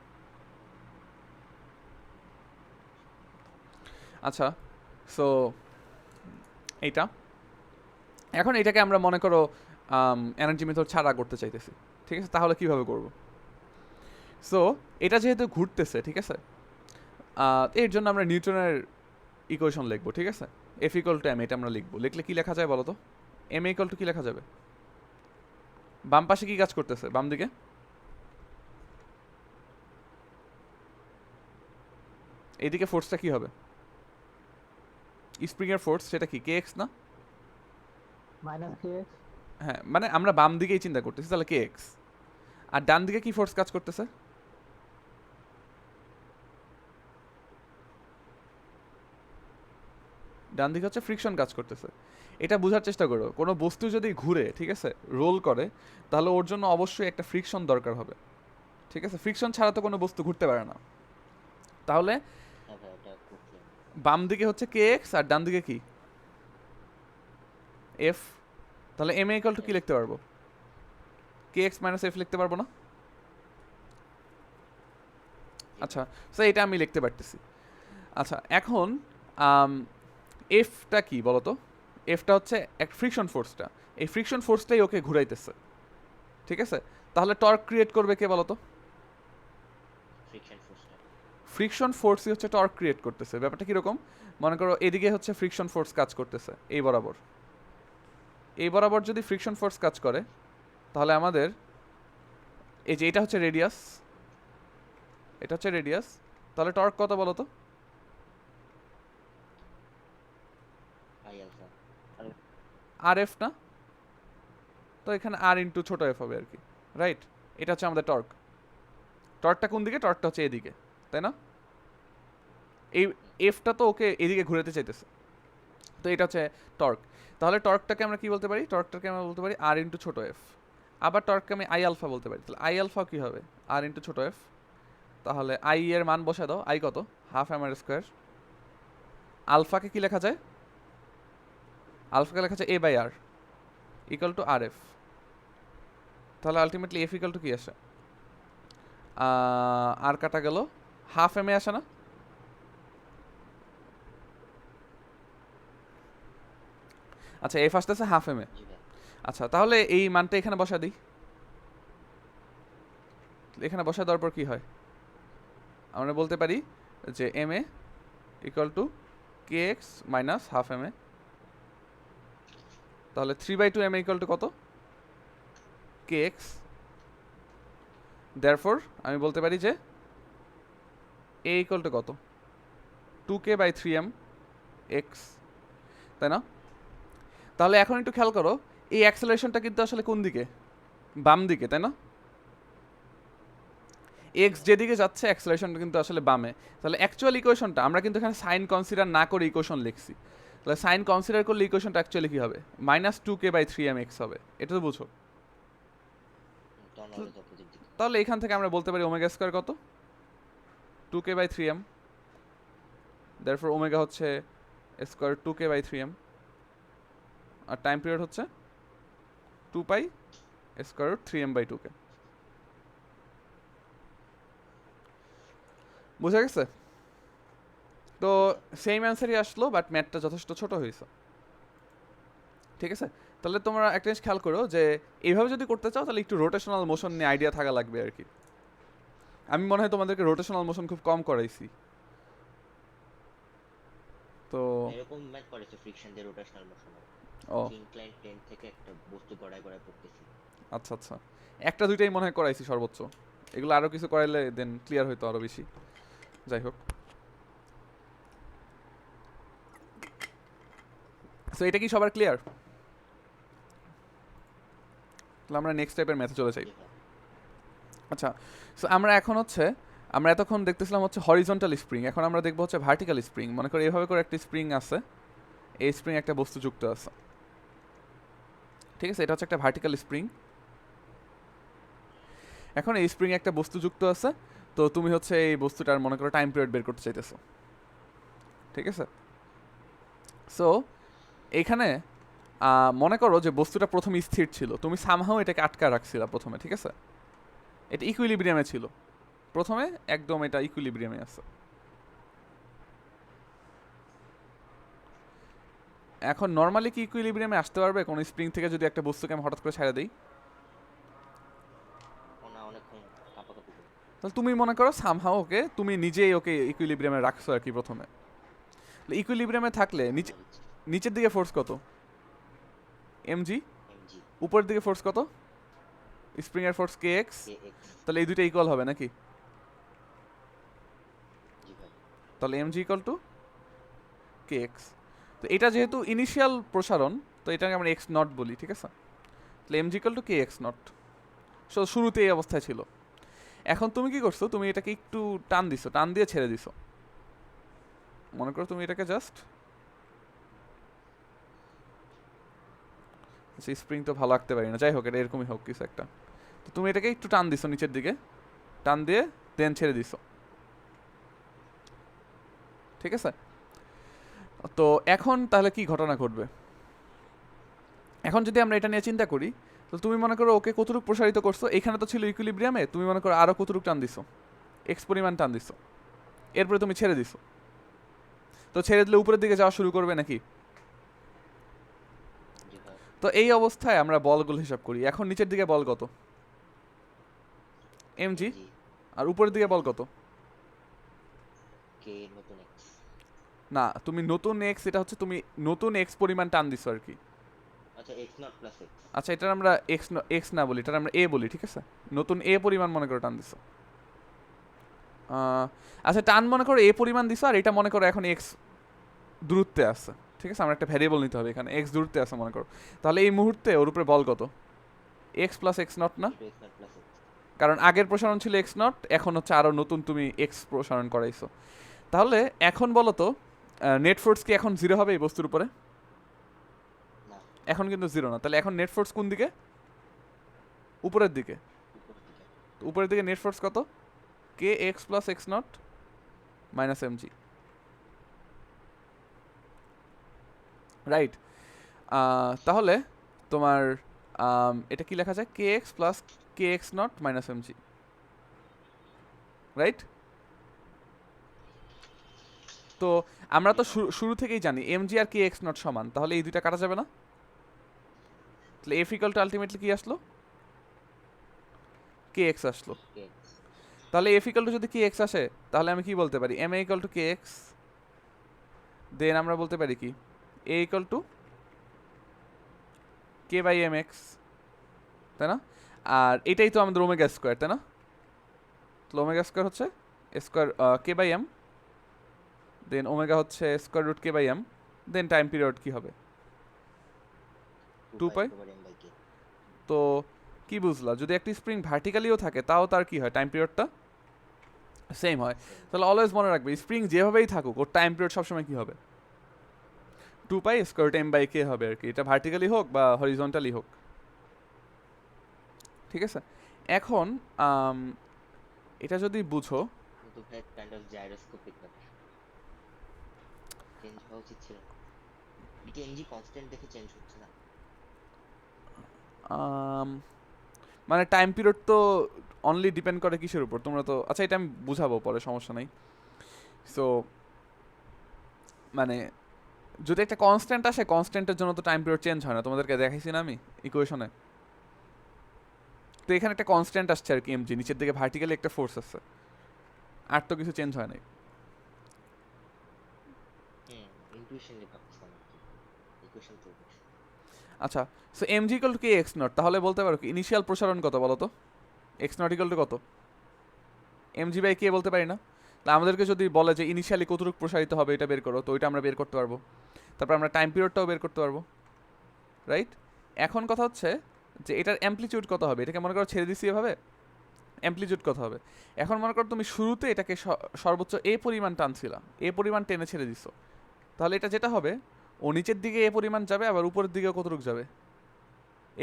আচ্ছা, সো এইটা এখন এটাকে আমরা মনে করো এনার্জি মেথড ছাড়া করতে চাইতেছি, ঠিক আছে, তাহলে কিভাবে করব? সো এটা যেহেতু ঘুরতেছে, ঠিক আছে, এর জন্য আমরা নিউটনের ইকুয়েশন লিখবো, ঠিক আছে, এফ ইকুয়াল টু এম, এটা আমরা লিখবো। লিখলে কি লেখা যায় বলো তো? এম ইকুয়াল টু কি লেখা যাবে? বাম পাশে কি কাজ করতেছে, বাম দিকে? এইদিকে ফোর্সটা কি হবে? স্প্রিং এর ফোর্স, সেটা কি কে এক্স না? মাইনাস কে এক্স। হ্যাঁ, মানে আমরা বাম দিকেই চিন্তা করতেছি, তাহলে কে এক্স। আর ডান দিকে কি ফোর্স কাজ করতেছে? ডান দিকে হচ্ছে ফ্রিকশন কাজ করতেছে। এটা বোঝার চেষ্টা করো, কোনো বস্তু যদি ঘুরে, ঠিক আছে, রোল করে, তাহলে ওর জন্য অবশ্যই একটা ফ্রিকশন দরকার হবে, ঠিক আছে, ফ্রিকশন ছাড়া তো কোনো বস্তু ঘুরতে পারে না। তাহলে হ্যাঁ ভাই ওটা করতে বাম দিকে হচ্ছে কে এক্স আর ডান দিকে কি এফ। তাহলে এম ইকুয়াল টু কি লিখতে পারবো? কে এক্স মাইনাস এফ লিখতে পারবো না? আচ্ছা, সো এটা আমি লিখতে পারতেছি। আচ্ছা, এখন এফটা কি বলতো? এফটা হচ্ছে এক ফ্রিকশন ফোর্সটা, এই ফ্রিকশন ফোর্সটাই ওকে ঘুরাইতেছে, ঠিক আছে। তাহলে টর্ক ক্রিয়েট করবে কে বলতো? ফ্রিকশন ফোর্সটা। ফ্রিকশন ফোর্সই হচ্ছে টর্ক ক্রিয়েট করতেছে। ব্যাপারটা কীরকম? মনে করো এদিকে হচ্ছে ফ্রিকশন ফোর্স কাজ করতেছে এই বরাবর, এই বরাবর যদি ফ্রিকশন ফোর্স কাজ করে তাহলে আমাদের এই যে এটা হচ্ছে রেডিয়াস, এটা হচ্ছে রেডিয়াস, তাহলে টর্ক কত বলো তো? I alpha. আর এফ না, তো এখানে আর ইন্টু ছোট এফ হবে আর কি, রাইট? এটা হচ্ছে আমাদের টর্ক। টর্কটা কোন দিকে? টর্কটা হচ্ছে এদিকে, তাই না? এই এফটা তো ওকে এদিকে ঘুরাতে চাইতেছে, তো এটা হচ্ছে টর্ক। তাহলে টর্কটাকে আমরা কি বলতে পারি? টর্কটাকে আমরা বলতে পারি আর ইন্টু ছোট এফ। আবার টর্ককে আমি আই আলফা বলতে পারি। তাহলে আই আলফা কি হবে? আর ইন্টু ছোট এফ। তাহলে আই এর মান বসে দাও। আই কত? Half M R square. আলফাকে কি লেখা যায়? আলফাকে লেখা যায় A by R equal to R F. তাহলে আলটিমেটলি এফ ইকুয়াল টু কি আসে? আর কাটা গেল, হাফ এম এ আসে না? আচ্ছা এফ আসতেছে হাফ এম এ। জি ভাই। আচ্ছা তাহলে এই মানটা এখানে বসা দিই। এখানে বসা দেওয়ার পর কি হয়? আমরা বলতে পারি যে M A equal to K X minus half M A. তাহলে 3/2 এম এ ইকুয়াল টু কত? K x. দেয়ারফর আমি বলতে পারি যে এ ইকুয়াল টু কত? 2k/3m এক্স, তাই না? তাহলে এখন একটু খেয়াল করো, এই অ্যাক্সেলারেশনটা কিন্তু আসলে কোন দিকে? বাম দিকে, তাই না? এক্স যেদিকে যাচ্ছে অ্যাক্সেলারেশনটা কিন্তু আসলে বামে। তাহলে অ্যাকচুয়াল ইকুয়েশনটা আমরা কিন্তু এখানে সাইন কনসিডার না করে ইকুয়েশন লিখছি। তাহলে সাইন কনসিডার করলে ইকুয়েশনটা অ্যাকচুয়ালি কি হবে? -2k/3m এক্স হবে। এটা তো বুঝো। তখন হলো তো অপোজিট দিকে। তাহলে এখান থেকে আমরা বলতে পারি ওমেগা স্কোয়ার কত? 2k/3m। দেয়ারফর ওমেগা হচ্ছে স্কোয়ার 2k/3m, আর টাইম পিরিয়ড হচ্ছে 2 পাই স্কোয়ার 3m/2k। বুঝা গেছে? তো সেম অ্যান্সারই আসলো, বাট ম্যাথটা যথেষ্ট ছোট হয়েছে। ঠিক আছে? তাহলে তোমরা একটা জিনিস খেয়াল করো যে এইভাবে যদি করতে চাও তাহলে একটু রোটেশনাল মোশন নিয়ে আইডিয়া থাকা লাগবে আর কি। আমি মনে হয় তোমাদেরকে রোটেশনাল মোশন খুব কম করাইছি। তো এরকম ম্যাথ করেছে ফ্রিকশন দিয়ে রোটেশনাল মোশন। ও ইনক্লাইন প্লেন থেকে একটা বস্তু গড়ায় গড়ায় পড়তেছি। আচ্ছা আচ্ছা, একটা দুইটাই মনে হয় করাইছি সর্বোচ্চ। এগুলো আরও কিছু করাইলে দেন ক্লিয়ার হইতো আরও বেশি। যাই হোক, সো এটা কি সবার ক্লিয়ার? তাহলে আমরা নেক্সট টাইপের ম্যাথে চলে যাই। জি ভাই। আচ্ছা, সো আমরা এখন হচ্ছে আমরা এতক্ষণ দেখতেছিলাম হচ্ছে হরিজন্টাল স্প্রিং, এখন আমরা দেখবো হচ্ছে ভার্টিক্যাল স্প্রিং। মনে করো এইভাবে করে একটা স্প্রিং আছে, এই স্প্রিং একটা বস্তু যুক্ত আছে, ঠিক আছে? এটা হচ্ছে একটা ভার্টিক্যাল স্প্রিং। এখন এই স্প্রিং একটা বস্তু যুক্ত আছে, তো তুমি হচ্ছে এই বস্তুটার মনে করো টাইম পিরিয়ড বের করতে চাইতেছো, ঠিক আছে? সো এইখানে মনে করো যে বস্তুটা প্রথমে স্থির ছিল, তুমি সামহাও এটাকে আটকা রাখছিলা প্রথমে, ঠিক আছে? এটা ইকুইলিব্রিয়ামে ছিল প্রথমে, একদম এটা ইকুইলিব্রিয়ামে আছে। এখন নর্মালি কি ইকুইলিব্রিয়ামে আসতে পারবে কোন স্প্রিং থেকে যদি একটা বস্তুকে আমি হঠাৎ করে ছাড়া দিই? ওনা অনেকক্ষণ কাঁপাকাঁপি করে। তাহলে তুমি মনে করো সামহাও ওকে তুমি নিজেই ওকে ইকুইলিব্রিয়ামে রাখছো আর কি প্রথমে। ইকুইলিব্রিয়ামে থাকলে নিচের দিকে ফোর্স কত? mg। এমজি উপরের দিকে ফোর্স কত? স্প্রিং এর ফোর্স kx। কে এক্স। তাহলে এই দুইটা ইকুয়াল হবে নাকি? জি ভাই। তাহলে mg ইকুয়াল টু kx। তো এটা যেহেতু ইনিশিয়াল প্রসারণ, তো এটাকে আমরা x নট বলি, ঠিক আছে? তাহলে mg equal to kx not. So শুরুতে এই অবস্থায় ছিল। এখন তুমি কি করছো? তুমি এটাকে একটু টান দিছো, টান দিয়ে ছেড়ে দিছো। মনে করো তুমি এটাকে জাস্ট, স্প্রিং তো ভালো আঁকতে পারি না, যাই হোক এটা এরকমই হোক কিছু একটা। তো তুমি এটাকে একটু টান দিছো নিচের দিকে, টান দিয়ে দেন ছেড়ে দিছো, ঠিক আছে? তো এখন তাহলে কি ঘটনা ঘটবে? এখন যদি আমরা এটা নিয়ে চিন্তা করি, তো তুমি মনে করো ওকে কতটুকু প্রসারিত করছো, এখানে তো ছিল ইকুইলিব্রিয়ামে, তুমি মনে করো আরো কতটুকু টান দিছো, এক্স পরিমাণ টান দিছো, এরপরে তুমি ছেড়ে দিছো। তো ছেড়ে দিলে উপরের দিকে যাওয়া শুরু করবে নাকি? জি ভাই। তো এই অবস্থায় আমরা বলগুলো হিসাব করি। এখন নিচের দিকে বল কত? mg। জি আর উপরের দিকে বল কত? কে নতুন এক্স। না, তুমি নতুন এক্স, এটা হচ্ছে তুমি নতুন এক্স পরিমাণ টান দিছো আর কি। আচ্ছা এক্স নট প্লাস এক্স। আচ্ছা এটার আমরা এক্স না বলি, এটার আমরা এ বলি, ঠিক আছে? নতুন এ পরিমাণ মনে করো টান দিছো। আচ্ছা টান মনে করো এ পরিমাণ দিছো, আর এটা মনে করো এখন এক্স দূরত্বে আছে, ঠিক আছে? আমরা একটা ভ্যারিয়েবল নিতে হবে এখানে, এক্স দূরত্বে আছে মনে করো। তাহলে এই মুহূর্তে ওর উপরে বল কত? এক্স প্লাস এক্স নট না? X not plus x. কারণ আগের প্রসারণ ছিল এক্স নট, এখন হচ্ছে আরও নতুন তুমি এক্স প্রসারণ করাইছো। তাহলে এখন বলো তো নেট ফোর্স কি এখন জিরো হবে এই বস্তুর উপরে? না, এখন কিন্তু জিরো না। তাহলে এখন নেট ফোর্স কোন দিকে? উপরের দিকে। উপরের দিকে। তো উপরের দিকে নেট ফোর্স কত? K X plus X not minus M G, right? তাহলে তোমার এটা কি লেখা যায়? K X plus K X not minus M G, right? তো আমরা তো শুরু থেকেই জানি এম জি আর কে এক্স নট সমান, তাহলে এই দুইটা কাটা যাবে না? তাহলে এফ ইকাল টু আলটিমেটলি কি আসলো? কে এক্স আসলো। এক্স। তাহলে এফ ইকাল টু যদি কে এক্স আসে, তাহলে আমি কি বলতে পারি? M A equal to K X, then আমরা বলতে পারি কি A equal to K by M X, তাই না? আর এটাই তো আমাদের ওমেগা স্কোয়ার, তাই না? তাহলে ওমেগা স্কোয়ার হচ্ছে square K by M, then omega হচ্ছে square root K by M, then time period কি হবে? 2 পাই। তো কি বুঝলা? যদি একটি স্প্রিং ভার্টিক্যালিও থাকে তাও তার কি হয়? টাইম পিরিয়ডটা সেম হয়। তাহলে অলওয়েজ মনে রাখবে স্প্রিং যেভাবেই থাকুক ওর টাইম পিরিয়ড সবসময় কি হবে? 2 পাই স্কোয়ার টাইম বাই কে হবে আর কি, এটা ভার্টিক্যালি হোক বা হরিজন্টালি হোক, ঠিক আছে? এখন এটা যদি বুঝো, কিন্তু ভাই কাইন্ড অফ জাইরোস্কোপিক ব্যাপার, চেঞ্জ হওয়া উচিত ছিল। এটা এমজি কনস্ট্যান্ট দেখে চেঞ্জ হচ্ছে না। আম, মানে টাইম পিরিয়ড তো অনলি ডিপেন্ড করে কিসের উপর? তোমরা তো আচ্ছা এটা আমি বুঝাবো পরে, সমস্যা নাই। সো মানে যদি একটা কনস্ট্যান্ট আসে, কনস্ট্যান্টের জন্য তো টাইম পিরিয়ড চেঞ্জ হয় না, তোমাদেরকে দেখাইছি না আমি ইকুয়েশনে? তো এখানে একটা কনস্ট্যান্ট আসছে আর কি এমজি, নিচের দিকে ভার্টিক্যালি একটা ফোর্স আছে, আর তো কিছু চেঞ্জ হয় নাই। ইনটুইশন নিয়ে ভাবছিলাম আর কি, ইকুয়েশন তো আচ্ছা so MG equal to K X not, তাহলে বলতে পারো কি ইনিশিয়াল প্রসারণ কত বলো তো? এক্স নট ইকুয়াল টু কত? এমজি বাই কে বলতে পারি না? তা আমাদেরকে যদি বলে যে ইনিশিয়ালি কতটুকু প্রসারিত হবে এটা বের করো, তো ওইটা আমরা বের করতে পারবো। তারপর আমরা টাইম পিরিয়ডটাও বের করতে পারবো, রাইট? এখন কথা হচ্ছে যে এটার অ্যামপ্লিটিউড কত হবে? এটাকে মনে করো ছেড়ে দিছি এভাবে, অ্যামপ্লিটিউড কত হবে? এখন মনে করো তুমি শুরুতে এটাকে সর্বোচ্চ এ পরিমাণ টানছিলা, এ পরিমাণ টেনে ছেড়ে দিছো, তাহলে এটা যেটা হবে ও নিচের দিকে এ পরিমাণ যাবে, আবার উপরের দিকেও কতটুকু যাবে?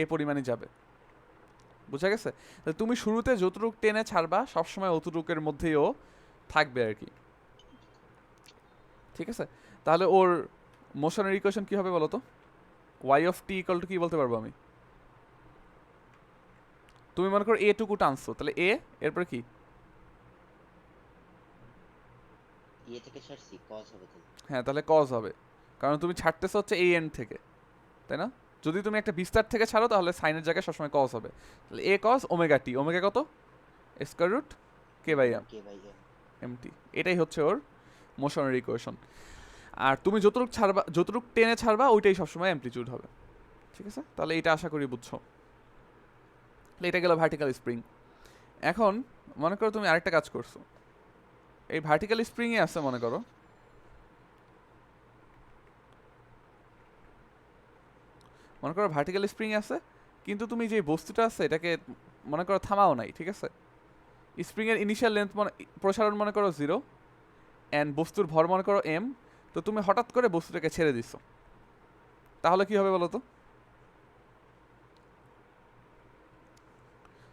এ পরিমাণই যাবে। বুঝা গেছে? তাহলে তুমি শুরুতে যতটুকু টেনে ছাড়বা সবসময় অতটুকের মধ্যেই ও থাকবে আর কি, ঠিক আছে? তাহলে ওর মোশনের ইকুয়েশন কি হবে বলো তো? Y of T equal to কি বলতে পারবো আমি? তুমি মনে করো এ টুকু টানছো, তাহলে এ এরপরে কি? ইয়ে থেকে ছাড়ছি কজ হবে তো। হ্যাঁ তাহলে কজ হবে, কারণ তুমি ছাড়তেছো হচ্ছে এই এন্ড থেকে, তাই না? যদি তুমি একটা বিস্তার থেকে ছাড়ো তাহলে সাইনের জায়গায় সবসময় কজ হবে। তাহলে A cos omega T, omega কত? Square root K by M, K by M. M T. এটাই হচ্ছে ওর মোশনের ইকুয়েশন। আর তুমি যতটুকু ছাড়বা, যতটুকু টেনে ছাড়বা ওইটাই সবসময় অ্যামপ্লিটিউড হবে, ঠিক আছে? তাহলে এটা আশা করি বুঝছো। তাহলে এটা গেল ভার্টিক্যাল স্প্রিং। এখন মনে করো তুমি আরেকটা কাজ করছো, এই ভার্টিক্যাল স্প্রিংয়ে আছে মনে করো, মনে করো ভার্টিক্যাল স্প্রিং আছে, কিন্তু তুমি যে বস্তুটা আছে এটাকে মনে করো থামাও নাই, ঠিক আছে? স্প্রিং এর ইনিশিয়াল লেন্থ প্রসারণ মনে করো 0, অ্যান্ড বস্তুর ভর মনে করো m, তো তুমি হঠাৎ করে বস্তুটাকে ছেড়ে দিছো, তাহলে কি হবে বলো তো?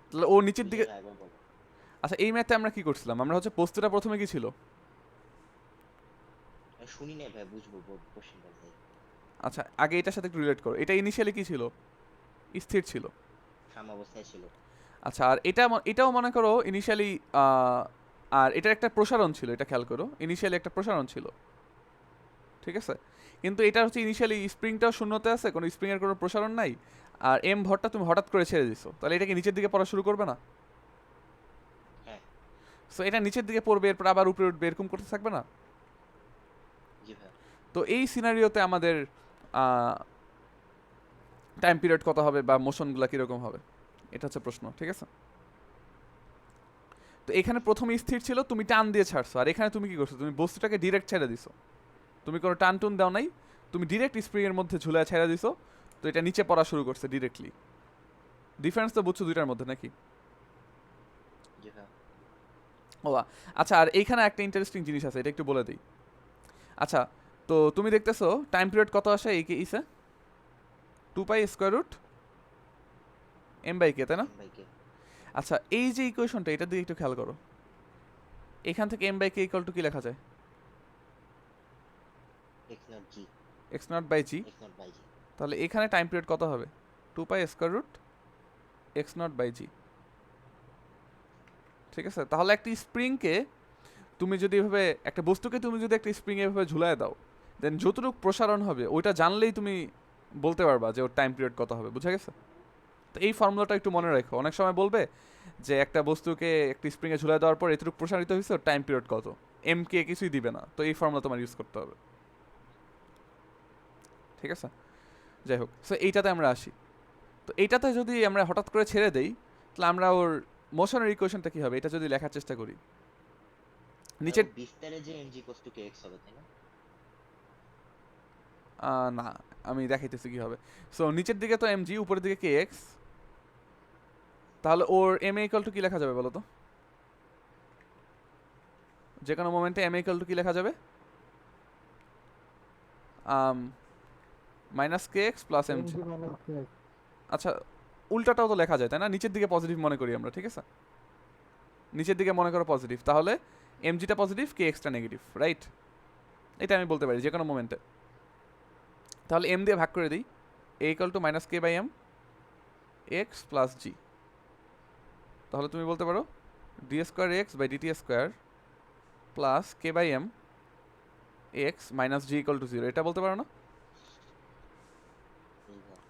তাহলে ও নিচের দিকে, একবার বলো। আচ্ছা এই ম্যাথে আমরা কি করছিলাম? আমরা হচ্ছে বস্তুটা প্রথমে কি ছিল? শুনি নাই ভাই, বুঝবো কোশ্চেনটা ভাই। আচ্ছা আগে এটার সাথে একটু রিলেট করো, এটা ইনিশিয়ালি কি ছিল? স্থির ছিল। সাম্যাবস্থায় ছিল। আচ্ছা আর এটাও মনে করো ইনিশিয়ালি, আর এটার একটা প্রসারণ ছিল, এটা খেয়াল করো, ইনিশিয়ালি একটা প্রসারণ ছিল, ঠিক আছে? কিন্তু এটা হচ্ছে ইনিশিয়ালি স্প্রিংটাও শূন্যতে আছে, কোনো স্প্রিংয়ের কোনো প্রসারণ নাই, আর এম ভরটা তুমি হঠাৎ করে ছেড়ে দিছো, তাহলে এটাকে নিচের দিকে পড়া শুরু করবে না? হ্যাঁ। সো এটা নিচের দিকে পড়বে, এরপর আবার উপরে উঠবে, এরকম করতে থাকবে না? জি ভাই। তো এই সিনারিওতে আমাদের টাইম পিরিয়ড কত হবে বা মোশনগুলো কীরকম হবে, এটা হচ্ছে প্রশ্ন। ঠিক আছে, তো এখানে প্রথমে স্থির ছিল, তুমি টান দিয়ে ছাড়ছো, আর এখানে তুমি কি করছো, তুমি বস্তুটাকে ডিরেক্ট ছেড়ে দিছো, তুমি কোনো টান টুন দাও নাই, তুমি ডিরেক্ট স্প্রিংয়ের মধ্যে ঝুলায় ছেড়ে দিছো, তো এটা নিচে পড়া শুরু করছে ডিরেক্টলি। ডিফারেন্স তো বুঝছো দুইটার মধ্যে নাকি? জি হ্যাঁ। ও আচ্ছা, আর এইখানে একটা ইন্টারেস্টিং জিনিস আছে, এটা একটু বলে দিই। আচ্ছা, তো তুমি দেখতেছো টাইম পিরিয়ড কত আসে এই ইসে, 2 pi square root M by K, তাই না? বাইকে আচ্ছা, এই যে ইকুয়েশনটা, এটার দিকে একটু খেয়াল করো। এখান থেকে M by K equal to কি লেখা যায়? X not G, X not by G. X not by G. তাহলে এখানে টাইম পিরিয়ড কত হবে? 2 pi square root X not by G. ঠিক আছে, তাহলে একটা স্প্রিংকে তুমি যদি এভাবে, একটা বস্তুকে তুমি যদি একটা স্প্রিং এভাবে ঝুলায় দাও, দেন যতটুকু প্রসারণ হবে ওইটা জানলেই তুমি বলতে পারবা যে ওর টাইম পিরিয়ড কত হবে। বুঝা গেছে? তো এই ফর্মুলাটা একটু মনে রাখো, অনেক সময় বলবে যে একটা বস্তুকে একটা স্প্রিংয়ে ঝুলায় দেওয়ার পর এতটুকু প্রসারিত হয়েছে, ওর টাইম পিরিয়ড কত, এম কে কিছুই দিবে না, তো এই ফর্মুলা তোমার ইউজ করতে হবে। ঠিক আছে, যাই হোক, সো এইটাতে আমরা আসি। তো এইটাতে যদি আমরা হঠাৎ করে ছেড়ে দেই, তাহলে আমরা ওর মোশনের ইকুয়েশনটা কি হবে এটা যদি লেখার চেষ্টা করি। নিচের বিস্তারে যে MG cos two K x হবে, তাই না? না, আমি দেখাইতেছি কি হবে। সো নিচের দিকে তো এম জি, উপরের দিকে কে এক্স, তাহলে ওর এম এ ইকুয়াল টু কি লেখা যাবে বলো তো? যে কোনো মোমেন্টে এম এ ইকুয়াল টু কি লেখা যাবে? মাইনাস কে এক্স প্লাস এম জি। আচ্ছা, উল্টাটাও তো লেখা যায় তাই না? নিচের দিকে পজিটিভ মনে করি আমরা, ঠিক আছে? নিচের দিকে মনে করো পজিটিভ, তাহলে এম জিটা পজিটিভ, কে এক্সটা নেগেটিভ, রাইট? এটা আমি বলতে পারি যে কোনো মোমেন্টে। তাহলে এম দিয়ে ভাগ করে দিই, A equal to minus K by M X plus G. তাহলে তুমি বলতে পারো D square X by DT square plus K by M X minus G equal to zero, এটা বলতে পারো না? জি হ্যাঁ।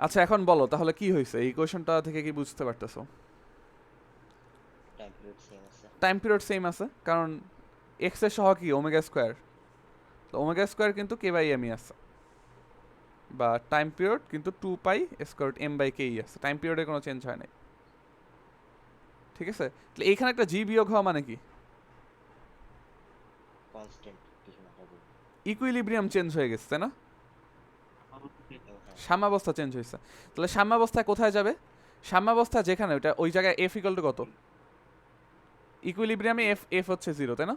আচ্ছা, এখন বলো তাহলে কি হয়েছে, এই ইকুয়েশনটা থেকে কি বুঝতে পারতেছো? টাইম পিরিয়ড সেম আছে। টাইম পিরিয়ড সেম আছে, কারণ এক্স এর সহ কি ওমেগা স্কোয়ার, তো ওমেগা স্কোয়ার কিন্তু কে বাই এমই আছে, বা টাইম পিরিয়ড কিন্তু 2 পাই স্কোয়ার এম বাই কেই আছে, টাইম পিরিয়ডে কোনো চেঞ্জ হয় নাই। ঠিক আছে, তাহলে এইখানে একটা জি বিয়োগ হওয়া মানে কি? কনস্ট্যান্ট কিছু না হবে। ইকুইলিব্রিয়াম চেঞ্জ হয়ে গেছে তাই না? হ্যাঁ। সাম্যাবস্থা চেঞ্জ হয়েছে। তাহলে সাম্যাবস্থায় কোথায় যাবে? সাম্যাবস্থা যেখানে, ওটা ওই জায়গায় এফ ইকুয়াল টু কত? ইকুইলিব্রিয়ামে এফ এফ হচ্ছে জিরো তাই না?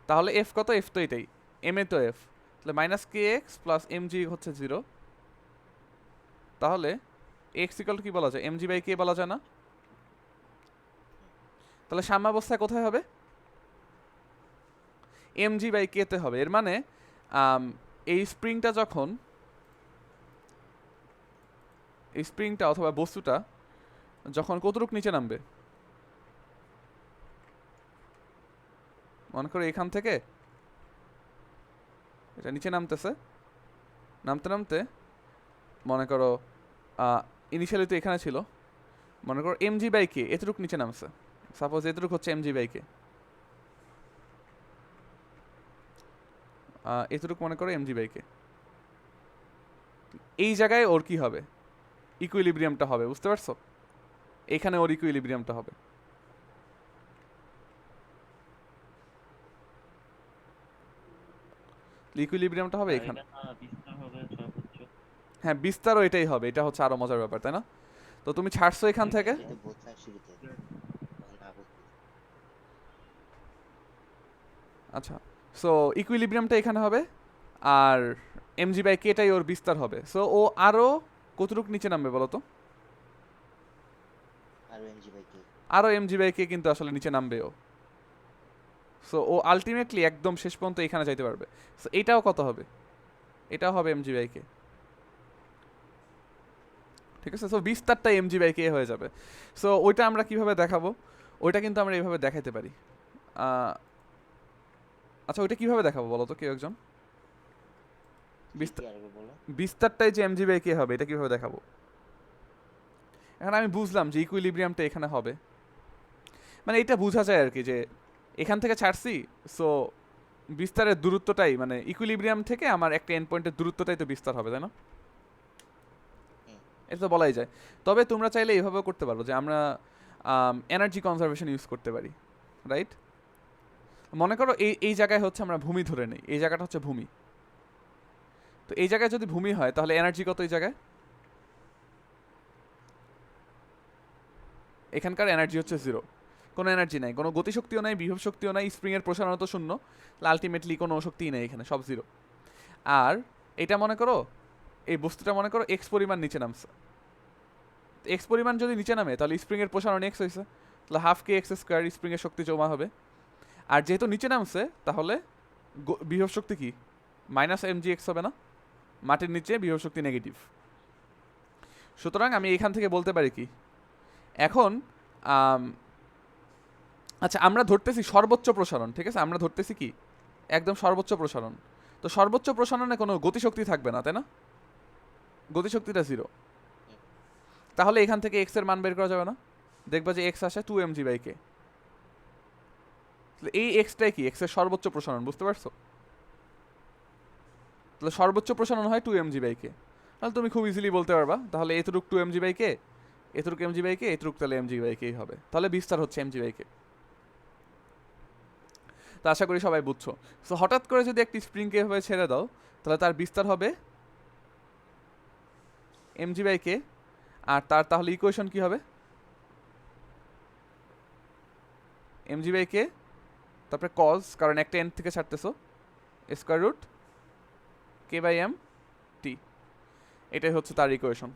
তাহলে এফ কত? এফ তো এটাই, এম এ তো এফ, তাহলে মাইনাস কে এক্স প্লাস এম জি হচ্ছে জিরো। তাহলে এক্স ইকুয়াল টু কি বলা যায়, এম জি বাই কে বলা যায় না? তাহলে সাম্যাবস্থায় কোথায় হবে? এম জি বাই কে তে হবে। এর মানে এই স্প্রিংটা যখন, এই স্প্রিংটা অথবা বস্তুটা যখন কতটুক নিচে নামবে, মনে করো এখান থেকে এটা নিচে নামতেছে, নামতে নামতে মনে করো ইনিশিয়ালি তো এখানে ছিল, মনে করো এম জি বাই কে এতটুক নিচে নামছে, সাপোজ এতটুক হচ্ছে এম জি বাই কে, এতটুক মনে করো এম জি বাই কে। এই জায়গায় ওর কি হবে, ইকুইলিব্রিয়ামটা হবে, বুঝতে পারছো? এখানে ওর ইকুইলিব্রিয়ামটা হবে। ইকুইলিব্রিয়ামটা হবে এখানে। বিস্তার হবে সর্বোচ্চ। হ্যাঁ, বিস্তারও এটাই হবে, এটা হচ্ছে আরো মজার ব্যাপার তাই না? তো তুমি ছাড়ছো এখান থেকে, যেটা বলছিলাম শুরুতে, তখন না বলতে। আচ্ছা, সো ইকুইলিব্রিয়ামটা এখানে হবে, আর এম জি বাই কেটাই ওর বিস্তার হবে। সো ও আরো কতটুক নিচে নামবে বলো তো? আর এমজি বাই কে। আরো এম জি বাই কে কিন্তু আসলে নিচে নামবে ও। সো ও আলটিমেটলি একদম শেষ পর্যন্ত এখানে যাইতে পারবে। সো এটাও কত হবে? এটাও হবে এম জি বাই কে। ঠিক আছে, সো বিস্তারটা এম জি বাই কে হয়ে যাবে। সো ওইটা আমরা কিভাবে দেখাবো? ওইটা কিন্তু আমরা এইভাবে দেখাইতে পারি। আচ্ছা, ওইটা কিভাবে দেখাবো বলো তো কেউ একজন? কি আর বলো? বিস্তারটাই যে এম জি বাই কে হবে, এটা কিভাবে দেখাবো? এখন আমি বুঝলাম যে ইকুইলিব্রিয়ামটা এখানে হবে, মানে এটা বোঝা যায় আর কি, যে এখান থেকে ছাড়ছি, সো বিস্তারের দূরত্বটাই, মানে ইকুইলিব্রিয়াম থেকে আমার একটা এন্ড পয়েন্টের দূরত্বটাই তো বিস্তার হবে তাই না? হুম। এটা তো বলাই যায়। তবে তোমরা চাইলে এইভাবেও করতে পারো যে আমরা এনার্জি কনজারভেশন ইউজ করতে পারি, রাইট? মনে করো এই জায়গায় হচ্ছে আমরা ভূমি ধরে নেই, এই জায়গাটা হচ্ছে ভূমি। তো এই জায়গায় যদি ভূমি হয় তাহলে এনার্জি কত এই জায়গায়? এখানকার এনার্জি হচ্ছে 0, কোনো এনার্জি নাই, কোনো গতিশক্তিও নাই, বিভব শক্তিও নাই, স্প্রিংয়ের প্রসারণ তো শূন্য, আলটিমেটলি কোনো শক্তিই নেই এখানে, সব 0। আর এটা মনে করো, এই বস্তুটা মনে করো এক্স পরিমাণ নিচে নামছে। এক্স পরিমাণ যদি নিচে নামে তাহলে স্প্রিংয়ের প্রসারণ এক্স হয়েছে, তাহলে হাফ কে এক্স স্কোয়ার স্প্রিংয়ের শক্তি জমা হবে। আর যেহেতু নিচে নামছে তাহলে বিভব শক্তি কি মাইনাস এম জি এক্স হবে না? মাটির নিচে বিভব শক্তি নেগেটিভ। সুতরাং আমি এখান থেকে বলতে পারি কি, এখন আচ্ছা আমরা ধরতেছি সর্বোচ্চ প্রসারণ, ঠিক আছে? আমরা ধরতেছি কি একদম সর্বোচ্চ প্রসারণ। তো সর্বোচ্চ প্রসারণে কোনো গতিশক্তি থাকবে না, তাই না? গতিশক্তিটা 0। তাহলে এখান থেকে এক্স এর মান বের করা যাবে না? দেখবা যে এক্স আসে 2mg/k। এই এক্সটাই কি এক্স এর সর্বোচ্চ প্রসারণ, বুঝতে পারছো? তাহলে সর্বোচ্চ প্রসারণ হয় 2mg/k। তাহলে তুমি খুব ইজিলি বলতে পারবা তাহলে এতটুক 2mg/k, এতটুক mg/k, এতটুক তাহলে mg/k হবে, তাহলে বিস্তার হচ্ছে mg/k। তো আশা করি সবাই বুঝছো। সো হঠাৎ করে যদি একটি স্প্রিংকে এভাবে ছেড়ে দাও তাহলে তার বিস্তার হবে mg/k, আর তার তাহলে ইকুয়েশন কি হবে? mg/k তারপরে কজ, কারণ একটা এন থেকে ছাড়তেছো, স্কয়ার রুট k/m t, এটাই হচ্ছে তার ইকুয়েশন।